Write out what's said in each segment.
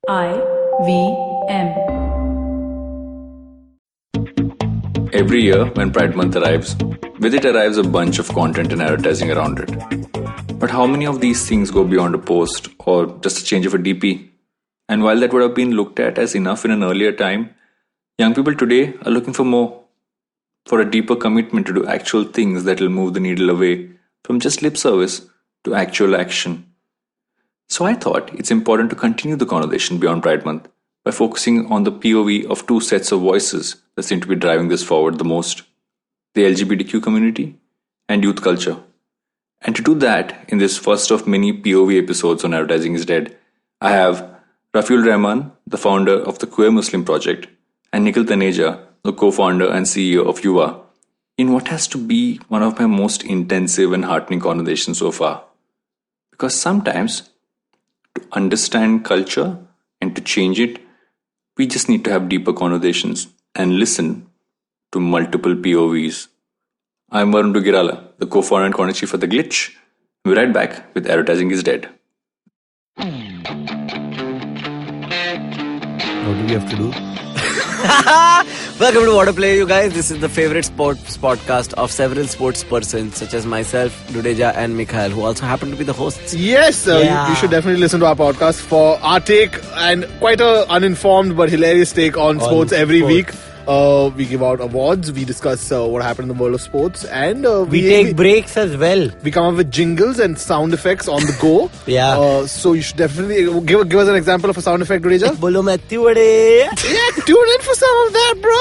IVM. Every year, when Pride Month arrives, with it arrives a bunch of content and advertising around it. But how many of these things go beyond a post or just a change of a DP? And while that would have been looked at as enough in an earlier time, young people today are looking for more, for a deeper commitment to do actual things that will move the needle away from just lip service to actual action. So I thought it's important to continue the conversation beyond Pride Month by focusing on the POV of two sets of voices that seem to be driving this forward the most: the LGBTQ community and youth culture. And to do that, in this first of many POV episodes on Advertising is Dead, I have Rafiul Rahman, the founder of the Queer Muslim Project, and Nikhil, Taneja, the co-founder and CEO of Yuvaa, in what has to be one of my most intensive and heartening conversations so far. Because sometimes, to understand culture and to change it, we just need to have deeper conversations and listen to multiple POVs. I'm Varun Duggirala, the co-founder and corner chief of The Glitch. We'll be right back with Advertising is Dead. What do we have to do? Welcome to What a Play, you guys. This is the favorite sports podcast of several sports persons such as myself, Taneja and Nikhil, who also happen to be the hosts. Yes, you should definitely listen to our podcast for our take and quite a uninformed but hilarious take on sports every week. We give out awards, we discuss what happened in the world of sports, and we take breaks as well. We come up with jingles and sound effects on the go. So you should definitely give us an example of a sound effect, Taneja. Bolo Matthew Vade. Yeah, tune in for some of that, bro.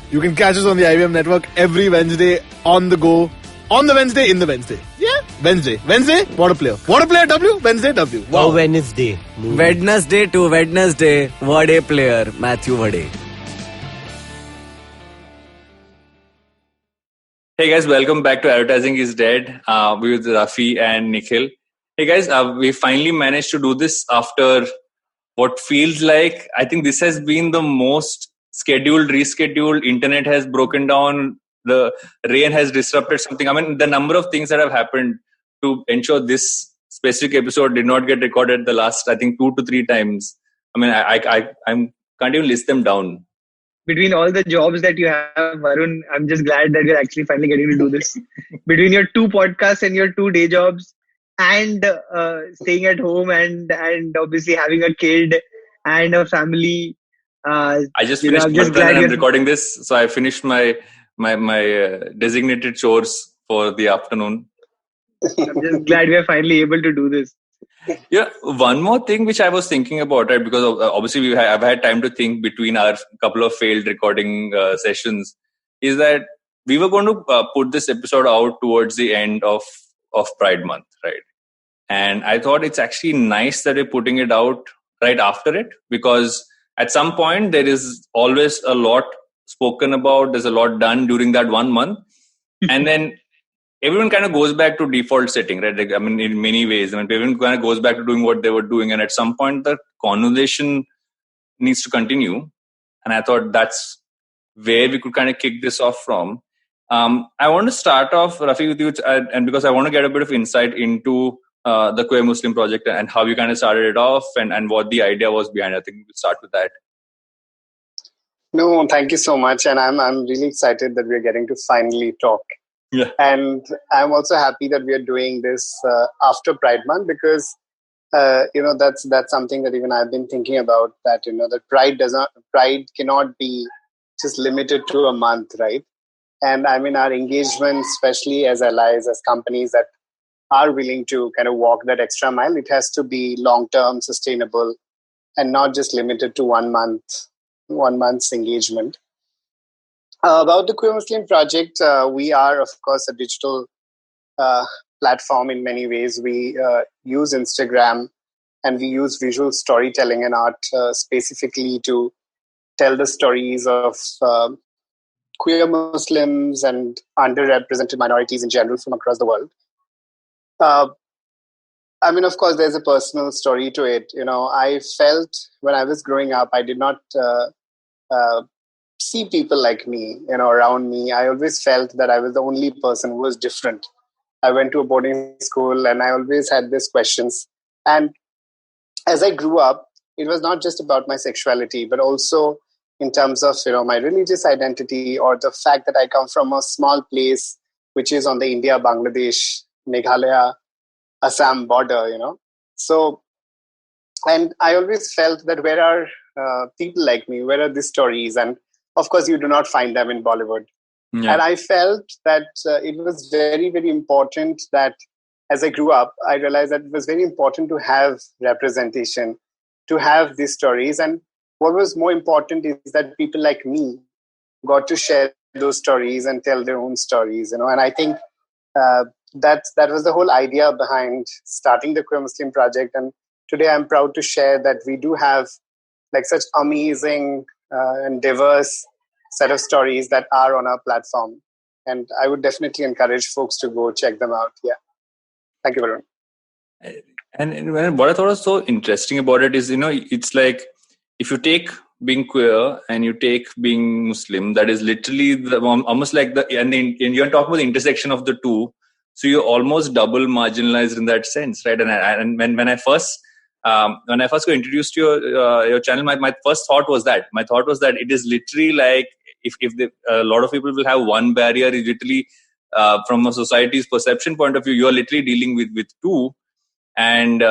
You can catch us on the IVM network every Wednesday on the go. On the Wednesday, in the Wednesday. Yeah, Wednesday, What a Player. What a Player W, Wednesday W. Wow. Wednesday. Wednesday to Wednesday, What a Player, Matthew Vade. Hey guys, welcome back to Advertising is Dead with Rafi and Nikhil. Hey guys, we finally managed to do this after what feels like, I think this has been the most scheduled, rescheduled. Internet has broken down. The rain has disrupted something. I mean, the number of things that have happened to ensure this specific episode did not get recorded the last, I think, 2 to 3 times. I mean, I can't even list them down. Between all the jobs that you have, Varun, I'm just glad that we're actually finally getting to do this. Between your 2 podcasts and your 2 day jobs and staying at home and obviously having a kid and a family. I just finished and I'm recording this. So I finished my designated chores for the afternoon. I'm just glad we are finally able to do this. Yeah, one more thing which I was thinking about, right? Because obviously I've had time to think between our couple of failed recording sessions, is that we were going to put this episode out towards the end of Pride Month, right? And I thought it's actually nice that we're putting it out right after it, because at some point there is always a lot spoken about, there's a lot done during that 1 month, and then everyone kind of goes back to default setting, right? Like, I mean, in many ways, I mean, everyone kind of goes back to doing what they were doing, and at some point the conversation needs to continue. And I thought that's where we could kind of kick this off from. I want to start off, Rafi, with you, and because I want to get a bit of insight into the Queer Muslim Project and how you kind of started it off and what the idea was behind it. I think we'll start with that. No, thank you so much. And I'm really excited that we're getting to finally talk. Yeah. And I'm also happy that we are doing this after Pride Month, because, that's something that even I've been thinking about, that, that Pride cannot be just limited to a month, right? And I mean, our engagement, especially as allies, as companies that are willing to kind of walk that extra mile, it has to be long-term, sustainable, and not just limited to 1 month's engagement. About the Queer Muslim Project, we are, of course, a digital platform in many ways. We use Instagram and we use visual storytelling and art specifically to tell the stories of queer Muslims and underrepresented minorities in general from across the world. I mean, of course, there's a personal story to it. I felt when I was growing up, I did not see people like me, around me. I always felt that I was the only person who was different. I went to a boarding school and I always had these questions. And as I grew up, it was not just about my sexuality, but also in terms of my religious identity, or the fact that I come from a small place which is on the India, Bangladesh, Meghalaya, Assam border. So, and I always felt that where are people like me? Where are these stories? And of course, you do not find them in Bollywood. Yeah. And I felt that it was very, very important that as I grew up, I realized that it was very important to have representation, to have these stories. And what was more important is that people like me got to share those stories and tell their own stories, And I think that was the whole idea behind starting the Queer Muslim Project. And today I'm proud to share that we do have like such amazing and diverse set of stories that are on our platform. And I would definitely encourage folks to go check them out. Yeah. Thank you, Varun. And what I thought was so interesting about it is, it's like if you take being queer and you take being Muslim, that is literally almost like and you're talking about the intersection of the two. So you're almost double marginalized in that sense, right? And when I first got introduced to your channel, my first thought was that. My thought was that it is literally like if a lot of people will have one barrier, is literally from a society's perception point of view, you are literally dealing with two. And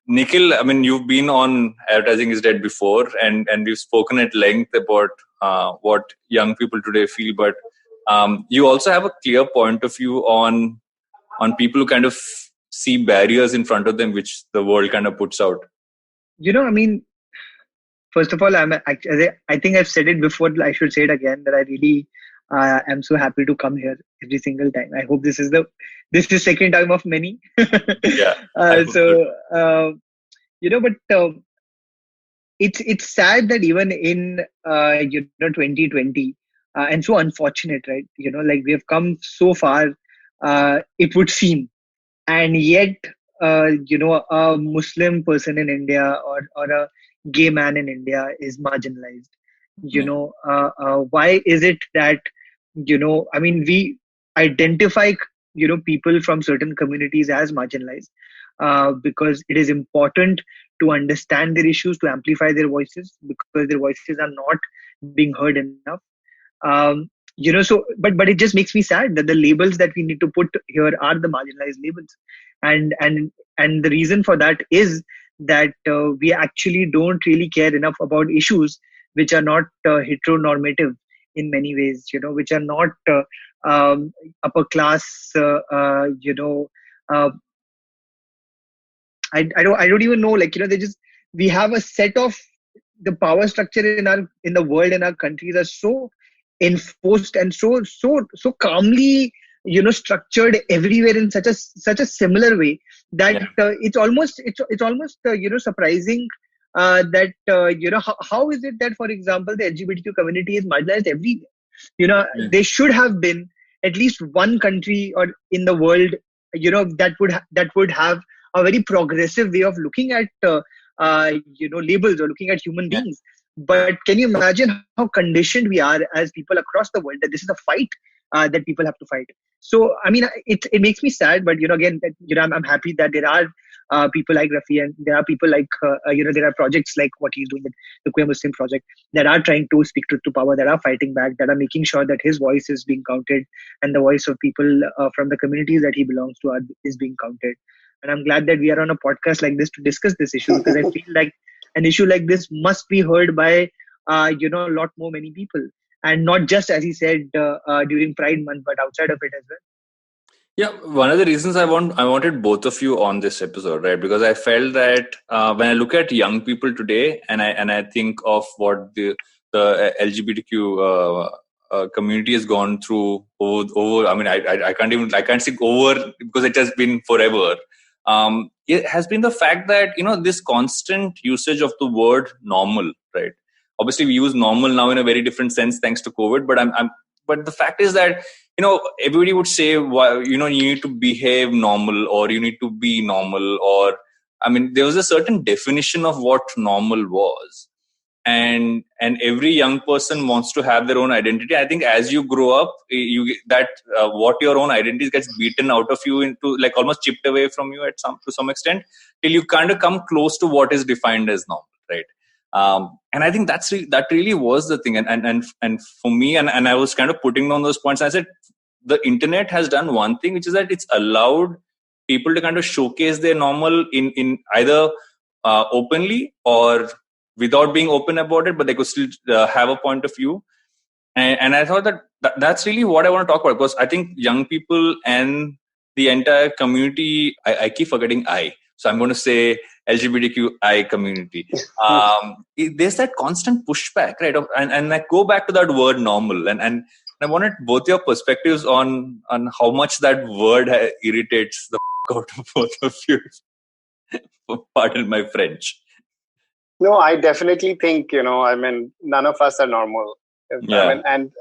Nikhil, I mean, you've been on Advertising is Dead before, and we've spoken at length about what young people today feel. But you also have a clear point of view on people who kind of see barriers in front of them, which the world kind of puts out. I mean, first of all, I think I've said it before. I should say it again, that I really am so happy to come here every single time. I hope this is second time of many. Yeah. But it's sad that even in 2020, and so unfortunate, right? Like we have come so far, it would seem, and yet a Muslim person in India or a gay man in India is marginalized. Why is it that I mean, we identify people from certain communities as marginalized because it is important to understand their issues, to amplify their voices, because their voices are not being heard enough. But it just makes me sad that the labels that we need to put here are the marginalized labels, and the reason for that is that we actually don't really care enough about issues which are not heteronormative in many ways, which are not upper class. I don't even know. We have a set of the power structure in the world, in our countries are so enforced and so calmly structured everywhere in such a similar way that it's almost surprising that how is it that, for example, the LGBTQ community is marginalized everywhere. There should have been at least one country or in the world that would have a very progressive way of looking at labels or looking at human beings. But can you imagine how conditioned we are as people across the world that this is a fight that people have to fight? So, I mean, it makes me sad, but again, I'm happy that there are people like Rafi, and there are people like there are projects like what he's doing with the Queer Muslim Project that are trying to speak truth to power, that are fighting back, that are making sure that his voice is being counted and the voice of people from the communities that he belongs to is being counted. And I'm glad that we are on a podcast like this to discuss this issue, because I feel like an issue like this must be heard by a lot more many people, and not just, as he said, during Pride Month, but outside of it as well. Yeah, one of the reasons I wanted both of you on this episode, right? Because I felt that when I look at young people today, and I think of what the LGBTQ community has gone through over. I mean, I can't say over because it has been forever. It has been the fact that this constant usage of the word normal, right? Obviously, we use normal now in a very different sense thanks to COVID. But the fact is that everybody would say, you need to behave normal, or you need to be normal, or I mean, there was a certain definition of what normal was. and every young person wants to have their own identity. I think as you grow up, you get that what your own identity gets beaten out of you, into like almost chipped away from you to some extent, till you kind of come close to what is defined as normal, right? And I think that really was the thing. And for me, and I was kind of putting on those points. I said the internet has done one thing, which is that it's allowed people to kind of showcase their normal in either openly or without being open about it, but they could still have a point of view. And I thought that's really what I want to talk about, because I think young people and the entire community, I keep forgetting so I'm going to say LGBTQI community. There's that constant pushback, right? And I go back to that word normal, and I wanted both your perspectives on how much that word irritates the out of both of you. Pardon my French. No, I definitely think, I mean, none of us are normal. Yeah. I mean,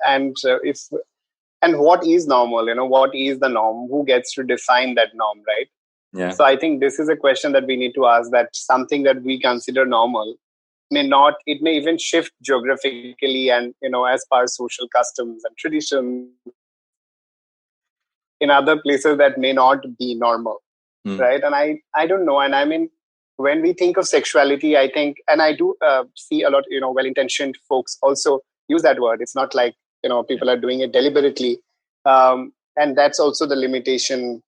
and what is normal? What is the norm? Who gets to define that norm, right? Yeah. So I think this is a question that we need to ask, that something that we consider normal it may even shift geographically and, as per social customs and traditions in other places that may not be normal, right? And I don't know. And I mean, when we think of sexuality, I think, and I do see a lot, well-intentioned folks also use that word. It's not like, people are doing it deliberately. And that's also the limitation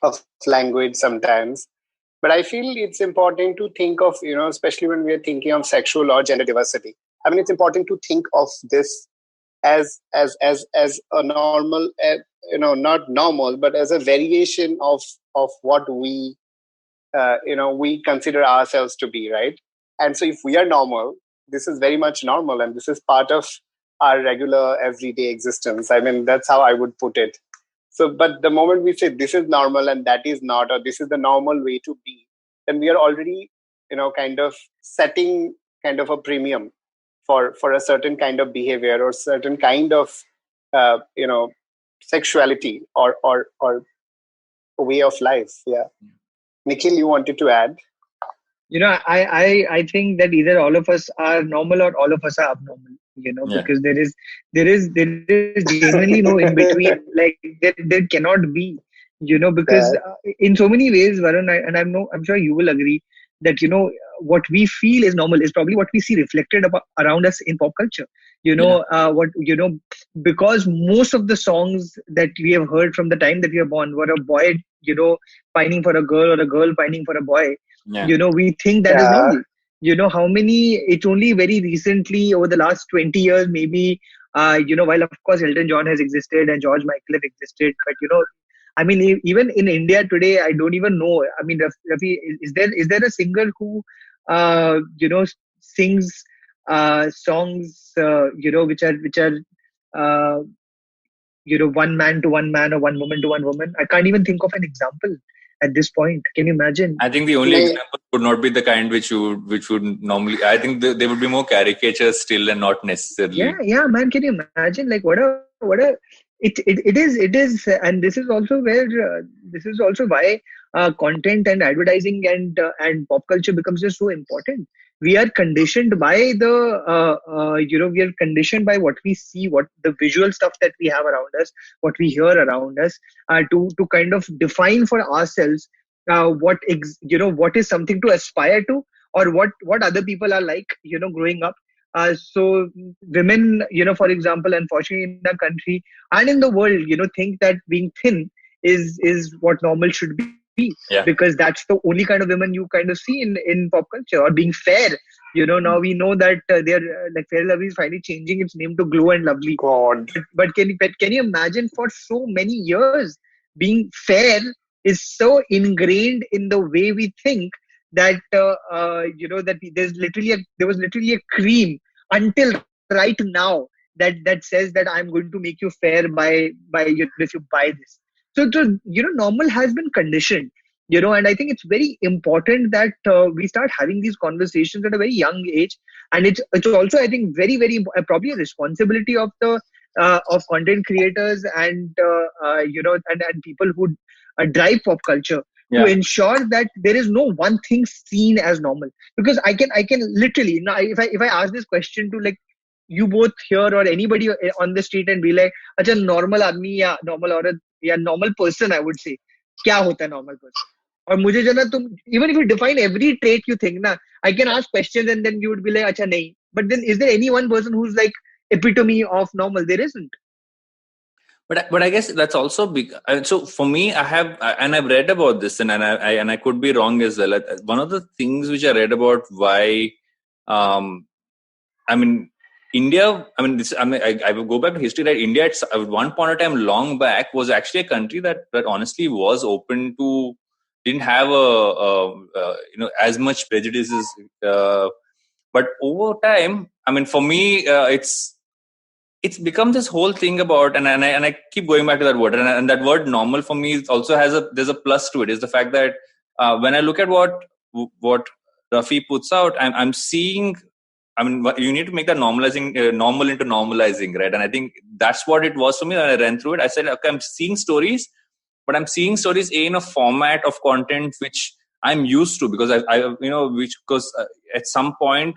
of language sometimes. But I feel it's important to think of, especially when we're thinking of sexual or gender diversity. I mean, it's important to think of this as a normal, not normal, but as a variation of what we we consider ourselves to be, right? And so if we are normal, this is very much normal, and this is part of our regular everyday existence. I mean, that's how I would put it. So, but the moment we say this is normal and that is not, or this is the normal way to be, then we are already, kind of setting kind of a premium for a certain kind of behavior or certain kind of, sexuality or way of life. Yeah. Nikhil, you wanted to add? I think that either all of us are normal or all of us are abnormal, because there is genuinely no in between. Like there cannot be, because in so many ways, Varun, I'm sure you will agree that, what we feel is normal is probably what we see reflected around us in pop culture. Because most of the songs that we have heard from the time that we were born were a boy, pining for a girl, or a girl pining for a boy. Yeah. We think that is normal. How many, it's only very recently over the last 20 years, maybe, while of course Elton John has existed and George Michael have existed, but I mean, even in India today, I don't even know. I mean, Rafi, is there a singer who, sings songs, which are, one man to one man or one woman to one woman? I can't even think of an example at this point. Can you imagine? I think the only example would not be the kind which would normally. I think they would be more caricatures still, and not necessarily. Yeah, man. Can you imagine? Like what a it is, and this is also where this is also why content and advertising and pop culture becomes just so important. We are conditioned by we are conditioned by what we see, what the visual stuff that we have around us, what we hear around us, to kind of define for ourselves what is something to aspire to, or what other people are like, growing up. So women, for example, unfortunately in the country and in the world, think that being thin is what normal should be. Yeah. Because that's the only kind of women you kind of see in pop culture. Or being fair, now we know that they're like Fair and Lovely is finally changing its name to Glow and Lovely. God. But can you imagine, for so many years being fair is so ingrained in the way we think that that there was literally a cream until right now that says that I'm going to make you fair by if you buy this. So normal has been conditioned, and I think it's very important that we start having these conversations at a very young age. And it's also, I think, very, very probably a responsibility of the of content creators and and people who drive pop culture to ensure that there is no one thing seen as normal. Because I can literally now, if I ask this question to like you both here or anybody on the street and be like, अच्छा normal आदमी या normal औरत या normal person, I would say, क्या होता है normal person? और मुझे जो ना तुम, even if you define every trait you think ना, I can ask questions and then you would be like, अच्छा नहीं. But then is there any one person who's like epitome of normal? There isn't. But I guess that's also big. So for me, I've read about this, and I could be wrong as well. One of the things which I read about why, I mean, India. I will go back to history. Right, India at one point of time, long back, was actually a country that honestly was open to, didn't have as much prejudices. But over time, I mean, for me, it's become this whole thing about, and I keep going back to that word, and that word normal for me also there's a plus to it, is the fact that when I look at what Rafi puts out, I'm seeing, I mean, you need to make that normalizing, normal into normalizing, right? And I think that's what it was for me when I ran through it. I said, okay, I'm seeing stories, but I'm seeing stories in a format of content which I'm used to, because because at some point,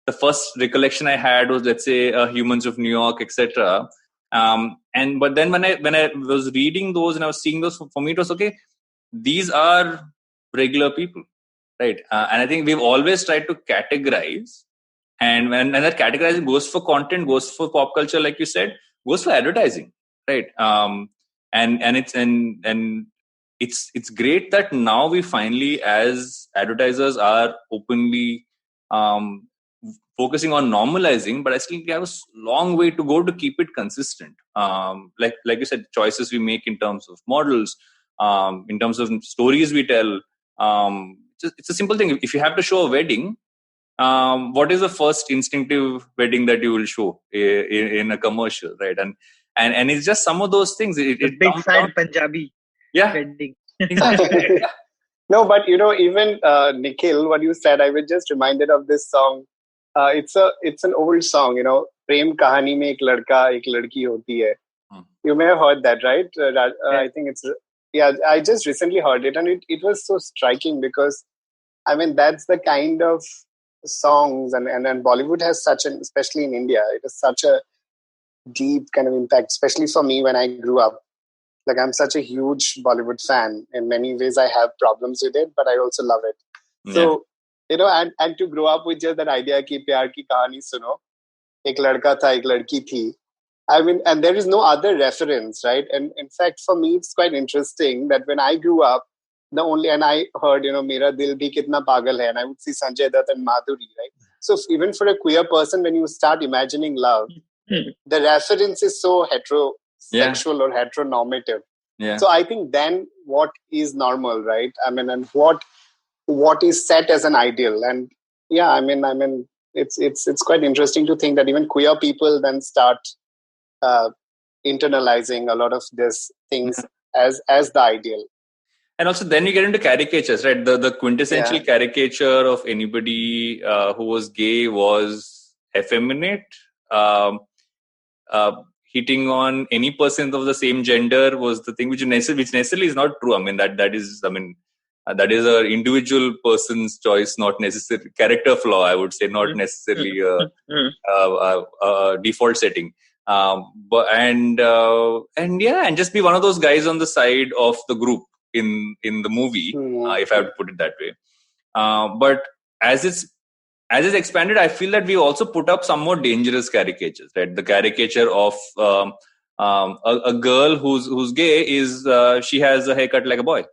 the first recollection I had was, let's say, Humans of New York, etc. But then when I was reading those and I was seeing those, for me it was okay. These are regular people, right? And I think we've always tried to categorize, and that categorizing goes for content, goes for pop culture, like you said, goes for advertising, right? It's great that now we finally, as advertisers, are openly focusing on normalizing, but I still have a long way to go to keep it consistent. Like you said, choices we make in terms of models, in terms of stories we tell. It's a simple thing. If you have to show a wedding, what is the first instinctive wedding that you will show in a commercial, right? And it's just some of those things. It big fat Punjabi wedding. Exactly. No, but even Nikhil, what you said, I was just reminded of this song. It's an old song, Prem Kahani mein ek ladka ek ladki hoti hai. You may have heard that, right? I think I just recently heard it, and it was so striking, because I mean, that's the kind of songs, and Bollywood has especially in India, it has such a deep kind of impact, especially for me when I grew up. Like, I'm such a huge Bollywood fan. In many ways, I have problems with it, but I also love it. Yeah. So, and to grow up with just that idea ki pyar ki kahani suno, ek ladka tha, ek ladki thi. I mean, and there is no other reference, right? And in fact, for me, it's quite interesting that when I grew up, and I heard, Mera Dil Bhi Kitna Pagal Hai, and I would see Sanjay Dutt and Madhuri, right? So even for a queer person, when you start imagining love, the reference is so heterosexual or heteronormative. Yeah. So I think then what is normal, right? I mean, and what is set as an ideal, and yeah, I mean, it's quite interesting to think that even queer people then start internalizing a lot of these things as the ideal. And also then you get into caricatures, right? The quintessential caricature of anybody who was gay was effeminate. Hitting on any person of the same gender was the thing which necessarily is not true. I mean, that is an individual person's choice, not necessarily character flaw, I would say, not necessarily a default setting. And just be one of those guys on the side of the group in the movie, if I have to put it that way. But as it's expanded, I feel that we also put up some more dangerous caricatures, right? The caricature of a girl who's gay is she has a haircut like a boy,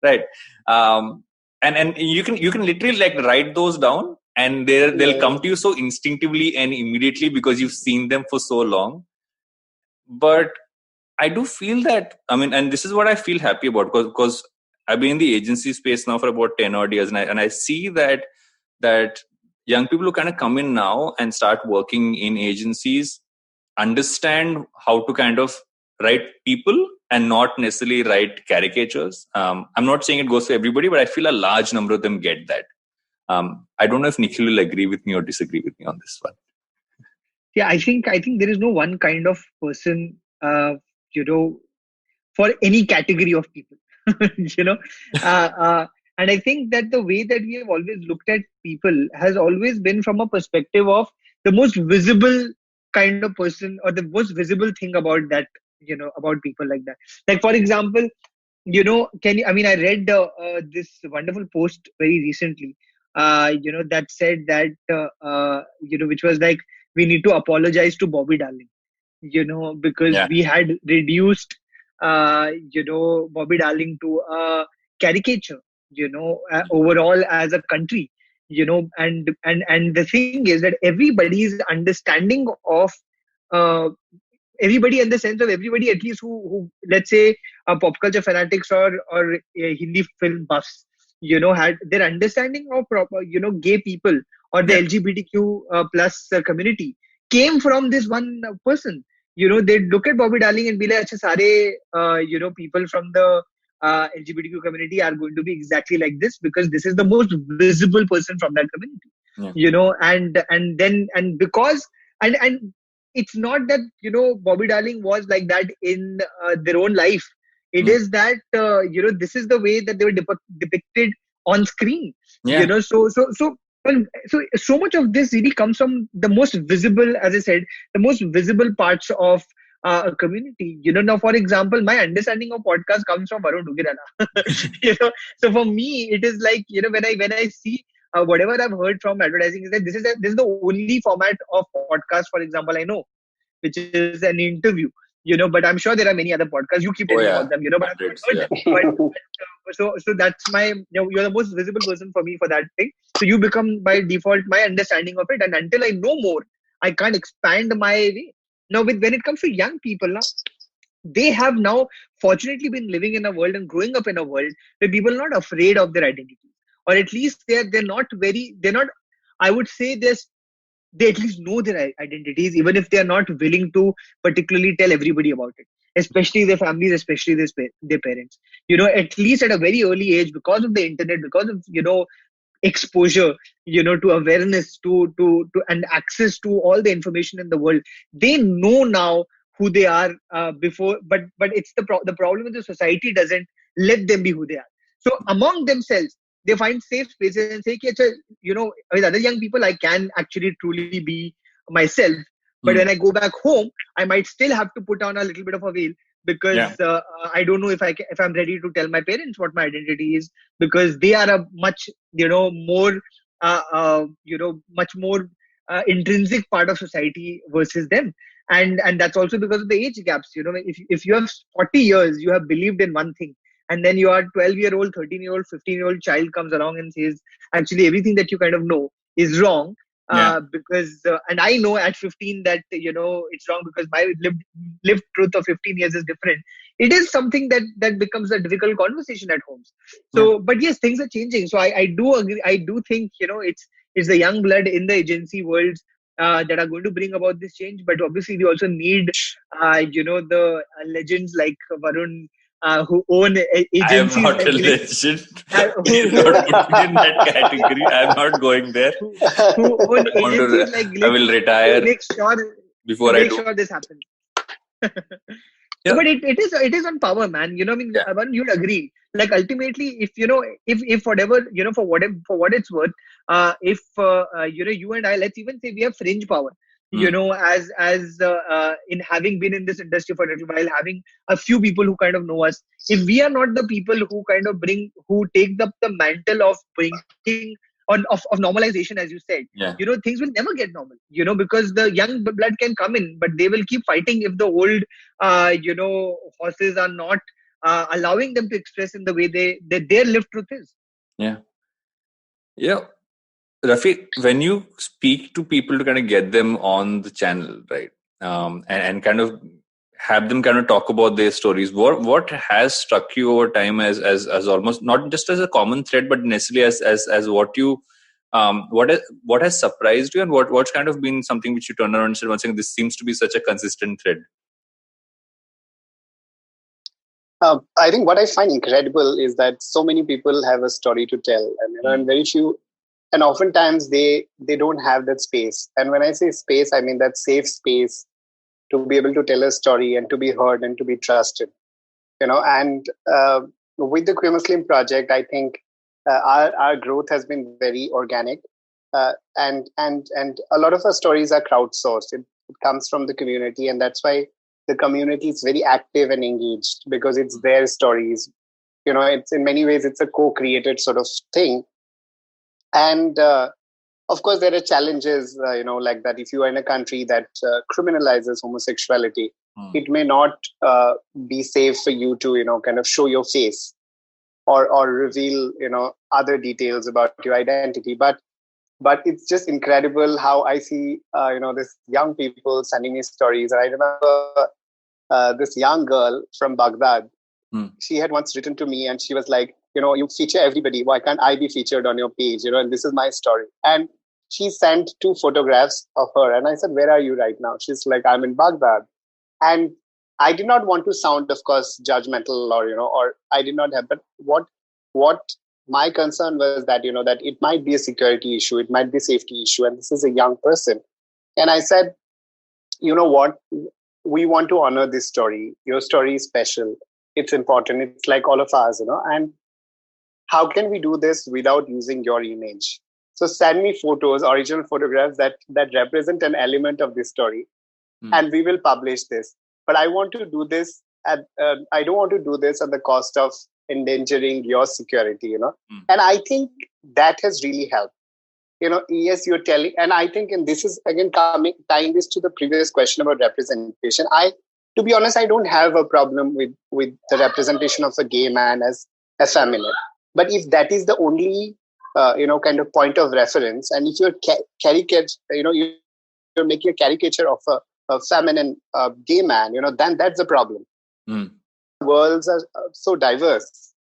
right? And you can literally like write those down, and they'll come to you so instinctively and immediately because you've seen them for so long. But I do feel that, I mean, and this is what I feel happy about, because I've been in the agency space now for about 10 odd years, and I see that young people who kind of come in now and start working in agencies understand how to kind of write people and not necessarily write caricatures. I'm not saying it goes for everybody, but I feel a large number of them get that. I don't know if Nikhil will agree with me or disagree with me on this one. Yeah, I think there is no one kind of person, for any category of people. you know, uh, uh, and I think that the way that we have always looked at people has always been from a perspective of the most visible kind of person, or the most visible thing about that, about people like that. Like, for example, can you, I mean, I read this wonderful post very recently, that said that, which was like, we need to apologize to Bobby Darling, because Yeah. we had reduced, Bobby Darling to a caricature, overall as a country, and the thing is that everybody's understanding of, uh, everybody in the sense of everybody, at least who let's say, pop culture fanatics or Hindi film buffs, had their understanding of proper, gay people or the Yeah. LGBTQ plus community came from this one person. They'd look at Bobby Darling and be like, "Acha, sare, people from the LGBTQ community are going to be exactly like this because this is the most visible person from that community." Yeah. And because and it's not that Bobby Darling was like that in their own life. It is that this is the way that they were depicted on screen. Yeah. So much of this really comes from the most visible, as I said, the most visible parts of a community. Now, for example, my understanding of podcast comes from Varun Duggirala. So for me, it is like, when I see whatever I've heard from advertising, is that this is the only format of podcast, for example, I know, which is an interview. But I'm sure there are many other podcasts. You keep Oh, telling yeah. about them, but I've not Hundreds, heard yeah. them. So that's my, you're the most visible person for me for that thing. So you become by default my understanding of it, and until I know more, I can't expand my way. Now, when it comes to young people, now, they have now fortunately been living in a world and growing up in a world where people are not afraid of their identity, or at least they're not, I would say, they at least know their identities, even if they are not willing to particularly tell everybody about it, especially their families, especially their parents. At least at a very early age, because of the internet, because of exposure, to awareness, to and access to all the information in the world, they know now who they are, before. But it's the problem is the society doesn't let them be who they are. So among themselves, they find safe spaces and say, "Ki, acha, with other young people, I can actually truly be myself." But when I go back home, I might still have to put on a little bit of a veil, because Yeah. I don't know if I'm ready to tell my parents what my identity is, because they are a much more much more intrinsic part of society versus them. And that's also because of the age gaps. If you have 40 years, you have believed in one thing, and then your 12-year-old, 13-year-old, 15-year-old child comes along and says, actually, everything that you kind of know is wrong. Yeah. Because and I know at 15 that it's wrong, because my lived truth of 15 years is different. It is something that becomes a difficult conversation at homes. So, but yes, things are changing. So I do agree. I do think it's the young blood in the agency worlds that are going to bring about this change. But obviously, we also need the legends like Varun, who own I am agencies not like a legend. Please who don't put me in that category. I'm not going there. who own I want to. agencies like I will retire make sure before to I make do. sure this happens. Yeah. But it is on power, man. I mean, Yeah. Varun, you'll agree. Like, ultimately, if whatever, for what it's worth, if you and I, let's even say we have fringe power, as in having been in this industry for a little while, having a few people who kind of know us, if we are not the people who kind of who take the mantle of bringing of normalization, as you said, Yeah. things will never get normal, because the young blood can come in, but they will keep fighting if the old horses are not allowing them to express in the way their lived truth is. Yeah. Yeah. Rafi, when you speak to people to kind of get them on the channel, right, and kind of have them kind of talk about their stories, what has struck you over time as almost not just as a common thread, but necessarily as what you what has surprised you, and what's kind of been something which you turn around and said, one saying, this seems to be such a consistent thread. I think what I find incredible is that so many people have a story to tell, and very few, and oftentimes they don't have that space. And when I say space, I mean that safe space to be able to tell a story and to be heard and to be trusted. And with the Queer Muslim project, I think our growth has been very organic, and a lot of our stories are crowdsourced. It comes from the community, and that's why the community is very active and engaged because it's their stories. It's in many ways it's a co-created sort of thing, and of course there are challenges. Like that if you are in a country that criminalizes homosexuality, it may not be safe for you to kind of show your face or reveal other details about your identity. But it's just incredible how I see this young people sending me stories. And I remember this young girl from Baghdad. She had once written to me and she was like, you feature everybody, why can't I be featured on your page, and this is my story. And she sent 2 photographs of her, and I said, where are you right now? She's like, I'm in Baghdad. And I did not want to sound, of course, judgmental or I did not have, but what my concern was that, that it might be a security issue, it might be a safety issue, and this is a young person. And I said, you know what, we want to honor this story. Your story is special. It's important. It's like all of ours, and how can we do this without using your image? So send me photos, original photographs that represent an element of this story, and we will publish this. But I want to do this I don't want to do this at the cost of endangering your security, And I think that has really helped. Yes, you're telling, and I think, and this is again tying this to the previous question about representation. To be honest, I don't have a problem with the representation of a gay man as feminine. But if that is the only, kind of point of reference, and if you're you're making a caricature of a feminine gay man, then that's the problem. Worlds are so diverse.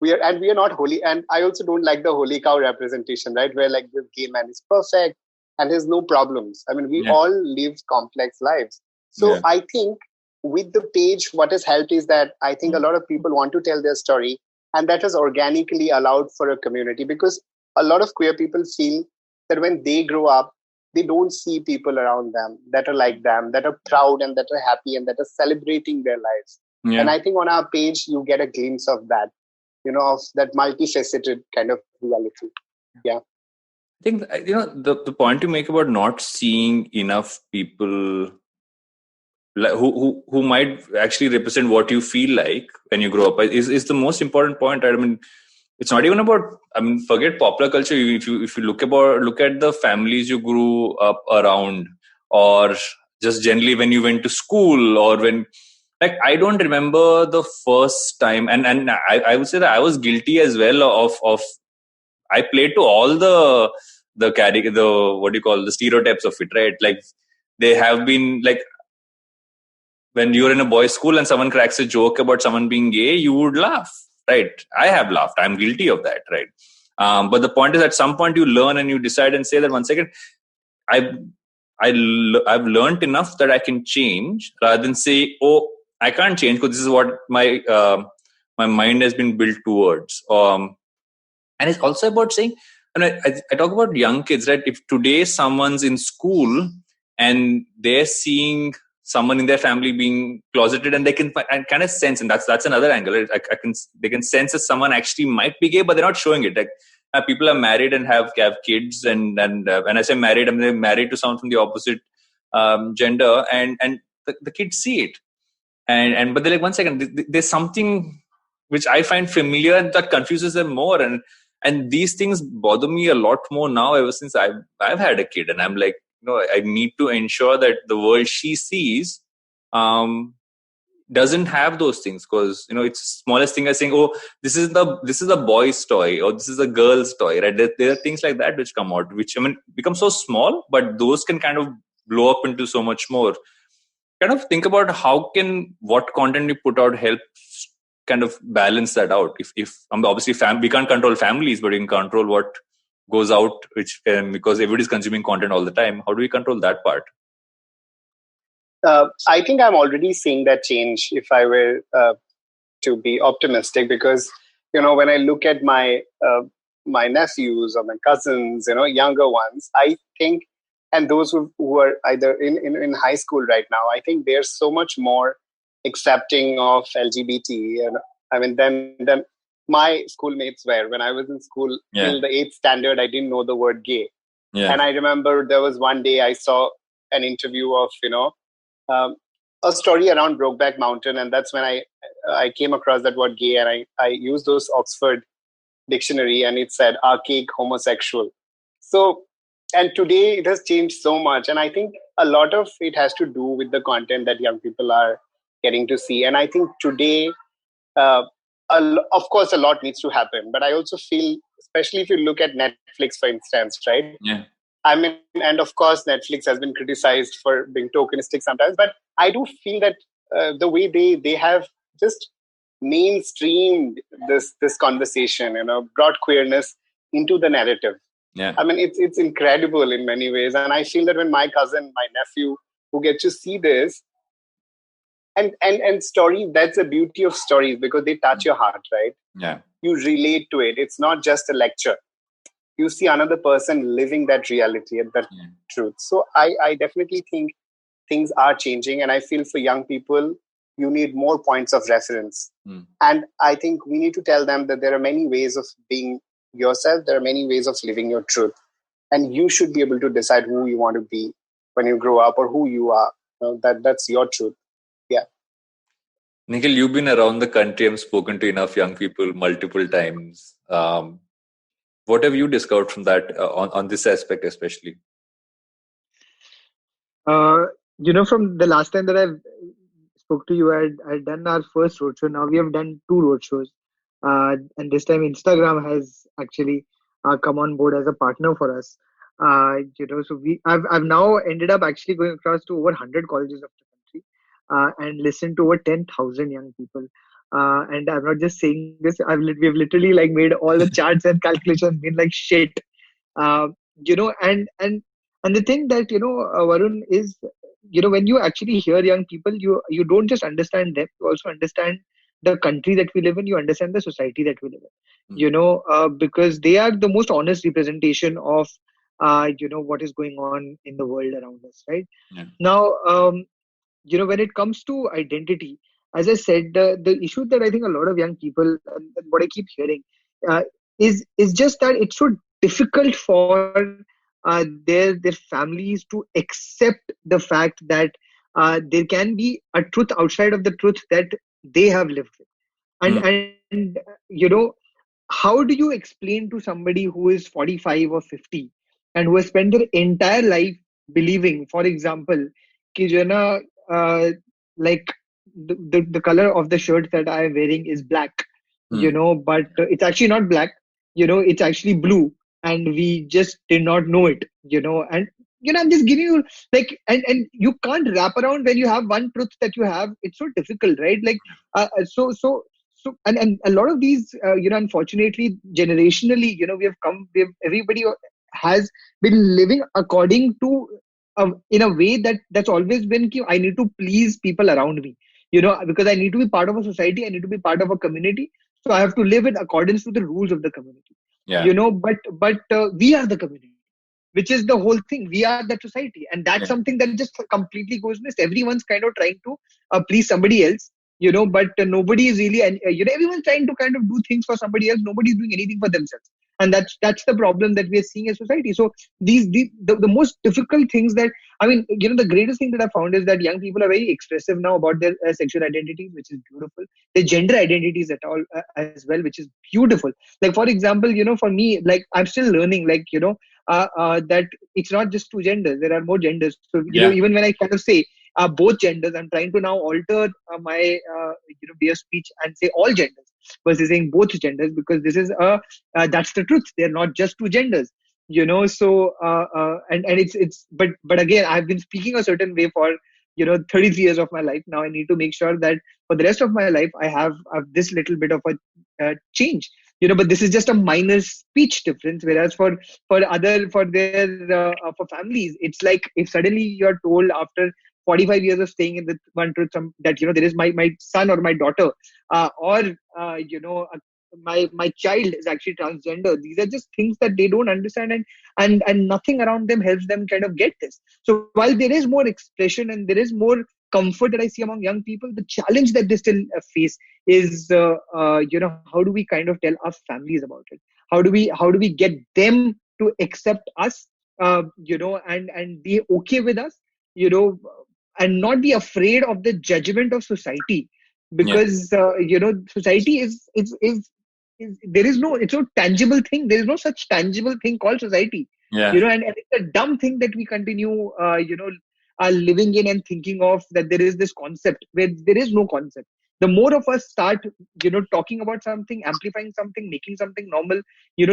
We are not holy. And I also don't like the holy cow representation, right? Where like this gay man is perfect and has no problems. I mean, we all live complex lives. So I think with the page, what has helped is that I think a lot of people want to tell their story, and that has organically allowed for a community, because a lot of queer people feel that when they grow up, they don't see people around them that are like them, that are proud and that are happy and that are celebrating their lives. Yeah. And I think on our page, you get a glimpse of that, of that multifaceted kind of reality. Yeah. I think, the point you make about not seeing enough people who might actually represent what you feel like when you grow up is the most important point, right? I mean, it's not even about, forget popular culture. If you look at the families you grew up around, or just generally when you went to school, or when, like, I don't remember the first time, and I would say that I was guilty as well of I played to all the what do you call, the stereotypes of it, right? Like, they have been like, when you're in a boys' school and someone cracks a joke about someone being gay, you would laugh, right? I have laughed. I'm guilty of that, right? But the point is, at some point you learn and you decide and say that, one second, I've learned enough that I can change, rather than say, oh, I can't change because this is what my mind has been built towards. And it's also about saying, I talk about young kids, right? If today someone's in school and they're seeing someone in their family being closeted, and they can kind of sense, and that's another angle. Right? They can sense that someone actually might be gay, but they're not showing it. Like, people are married and have kids, and when I say married, they're married to someone from the opposite gender, and the kids see it, but they're like, one second, there's something which I find familiar and that confuses them more, and these things bother me a lot more now ever since I've had a kid, and I'm like, I need to ensure that the world she sees doesn't have those things, because it's the smallest thing as saying, oh, this is a boy's toy, or this is a girl's toy, right? There are things like that which come out, which become so small, but those can kind of blow up into so much more. Kind of think about what content you put out helps kind of balance that out. If obviously we can't control families, but we can control what goes out, which because everybody's consuming content all the time. How do we control that part? I think I'm already seeing that change, if I were to be optimistic, because when I look at my nephews or my cousins, younger ones, I think, and those who are either in high school right now, I think they're so much more accepting of LGBT, and than my schoolmates were. When I was in school till the 8th standard, I didn't know the word gay. And I remember there was one day I saw an interview of, um, a story around Brokeback Mountain. And that's when I came across that word gay, and I used those Oxford dictionary, and it said archaic homosexual. So, and today it has changed so much. And I think a lot of it has to do with the content that young people are getting to see. And I think today, of course, a lot needs to happen. But I also feel, especially if you look at Netflix, for instance, right? Yeah. I mean, and of course, Netflix has been criticized for being tokenistic sometimes. But I do feel that the way they have just mainstreamed this conversation, brought queerness into the narrative. Yeah. I mean, it's incredible in many ways. And I feel that when my cousin, my nephew, who get to see this, and stories, that's the beauty of stories, because they touch your heart, right? Yeah. You relate to it. It's not just a lecture. You see another person living that reality and that truth. So I definitely think things are changing. And I feel for young people, you need more points of reference. And I think we need to tell them that there are many ways of being yourself. There are many ways of living your truth. And you should be able to decide who you want to be when you grow up, or who you are. That's your truth. Yeah. Nikhil, you've been around the country and spoken to enough young people multiple times. What have you discovered from that on this aspect, especially? From the last time that I spoke to you, I had done our first roadshow. Now we have done 2 roadshows. And this time Instagram has actually come on board as a partner for us. So I've now ended up actually going across to over 100 colleges of the country and listened to over 10,000 young people. And I'm not just saying this, we've literally like made all the charts and calculations, been like shit. And the thing that, Varun, is, when you actually hear young people, you don't just understand them, you also understand the country that we live in, you understand the society that we live in, because they are the most honest representation of, what is going on in the world around us, right? Yeah. Now, when it comes to identity, as I said, the issue that I think a lot of young people, and what I keep hearing, is just that it's so difficult for their families to accept the fact that there can be a truth outside of the truth that they have lived with. And how do you explain to somebody who is 45 or 50 and who has spent their entire life believing, for example, कि जो है ना, like the color of the shirt that I am wearing is black, but it's actually not black, it's actually blue, and we just did not know it, and I'm just giving you like, and you can't wrap around when you have one truth that you have. It's so difficult, right? Like, and a lot of these, unfortunately, generationally, everybody has been living according to, in a way that's always been, I need to please people around me, because I need to be part of a society, I need to be part of a community, so I have to live in accordance to the rules of the community. Yeah. But we are the community, which is the whole thing. We are that society, and that's something that just completely goes missed. Everyone's kind of trying to please somebody else, but nobody is really, and everyone's trying to kind of do things for somebody else. Nobody's doing anything for themselves, and that's the problem that we are seeing as society. So the most difficult things that, I mean, the greatest thing that I found is that young people are very expressive now about their sexual identities, which is beautiful. Their gender identities at all as well, which is beautiful. Like, for example, for me, like, I'm still learning, like, that it's not just 2 genders, there are more genders. So even when I kind of say both genders, I'm trying to now alter my way of speech and say all genders versus saying both genders, because this is that's the truth. They're not just 2 genders, so and it's but again, I've been speaking a certain way for 33 years of my life. Now I need to make sure that for the rest of my life I have this little bit of a change, but this is just a minor speech difference. Whereas for families, it's like, if suddenly you're told after 45 years of staying in the one truth, that there is my son or my daughter, or my child is actually transgender. These are just things that they don't understand, and nothing around them helps them kind of get this. So while there is more expression and there is more comfort that I see among young people. The challenge that they still face is, how do we kind of tell our families about it? How do we get them to accept us, and be okay with us, and not be afraid of the judgment of society, because society is there is no, it's no tangible thing. There is no such tangible thing called society. And it's a dumb thing that we continue, are living in and thinking of, that there is this concept where there is no concept. The more of us start, talking about something, amplifying something, making something normal,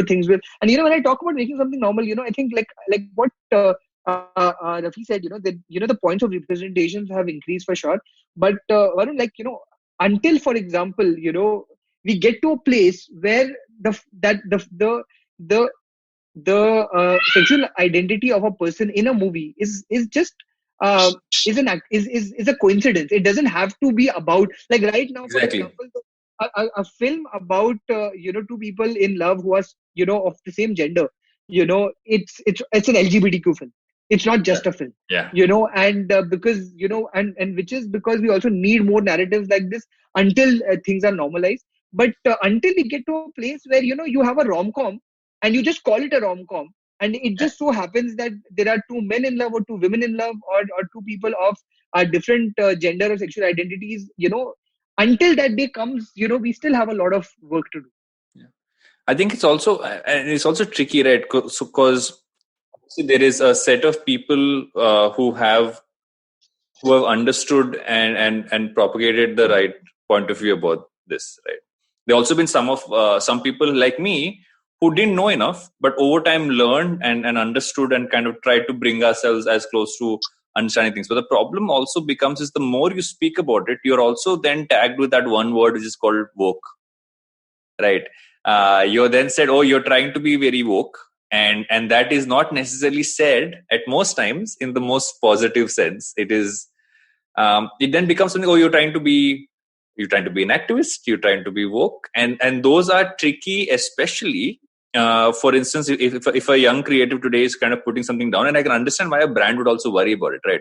things will. And when I talk about making something normal, I think like what Rafi said, that the points of representations have increased for sure. But Varun, until, for example, we get to a place where the sexual identity of a person in a movie is just is a coincidence. It doesn't have to be about, like, right now, for example, a film about two people in love who are of the same gender. It's an LGBTQ film. It's not just a film. And because and which is because we also need more narratives like this until things are normalized. But until we get to a place where you have a rom-com and you just call it a rom-com, and it just so happens that there are two men in love or two women in love, or two people of different gender or sexual identities, until that day comes, we still have a lot of work to do. I think it's also tricky, right? Because there is a set of people who have understood and propagated the right point of view about this, right? There also been some people like me who didn't know enough, but over time learned and understood and kind of tried to bring ourselves as close to understanding things. But the problem also becomes is the more you speak about it, you're also then tagged with that one word which is called woke, right? You're then said, oh, you're trying to be very woke. And that is not necessarily said at most times in the most positive sense. It is, it then becomes something, oh, you're trying to be an activist, you're trying to be woke. And those are tricky, especially, for instance, if a young creative today is kind of putting something down, and I can understand why a brand would also worry about it, right?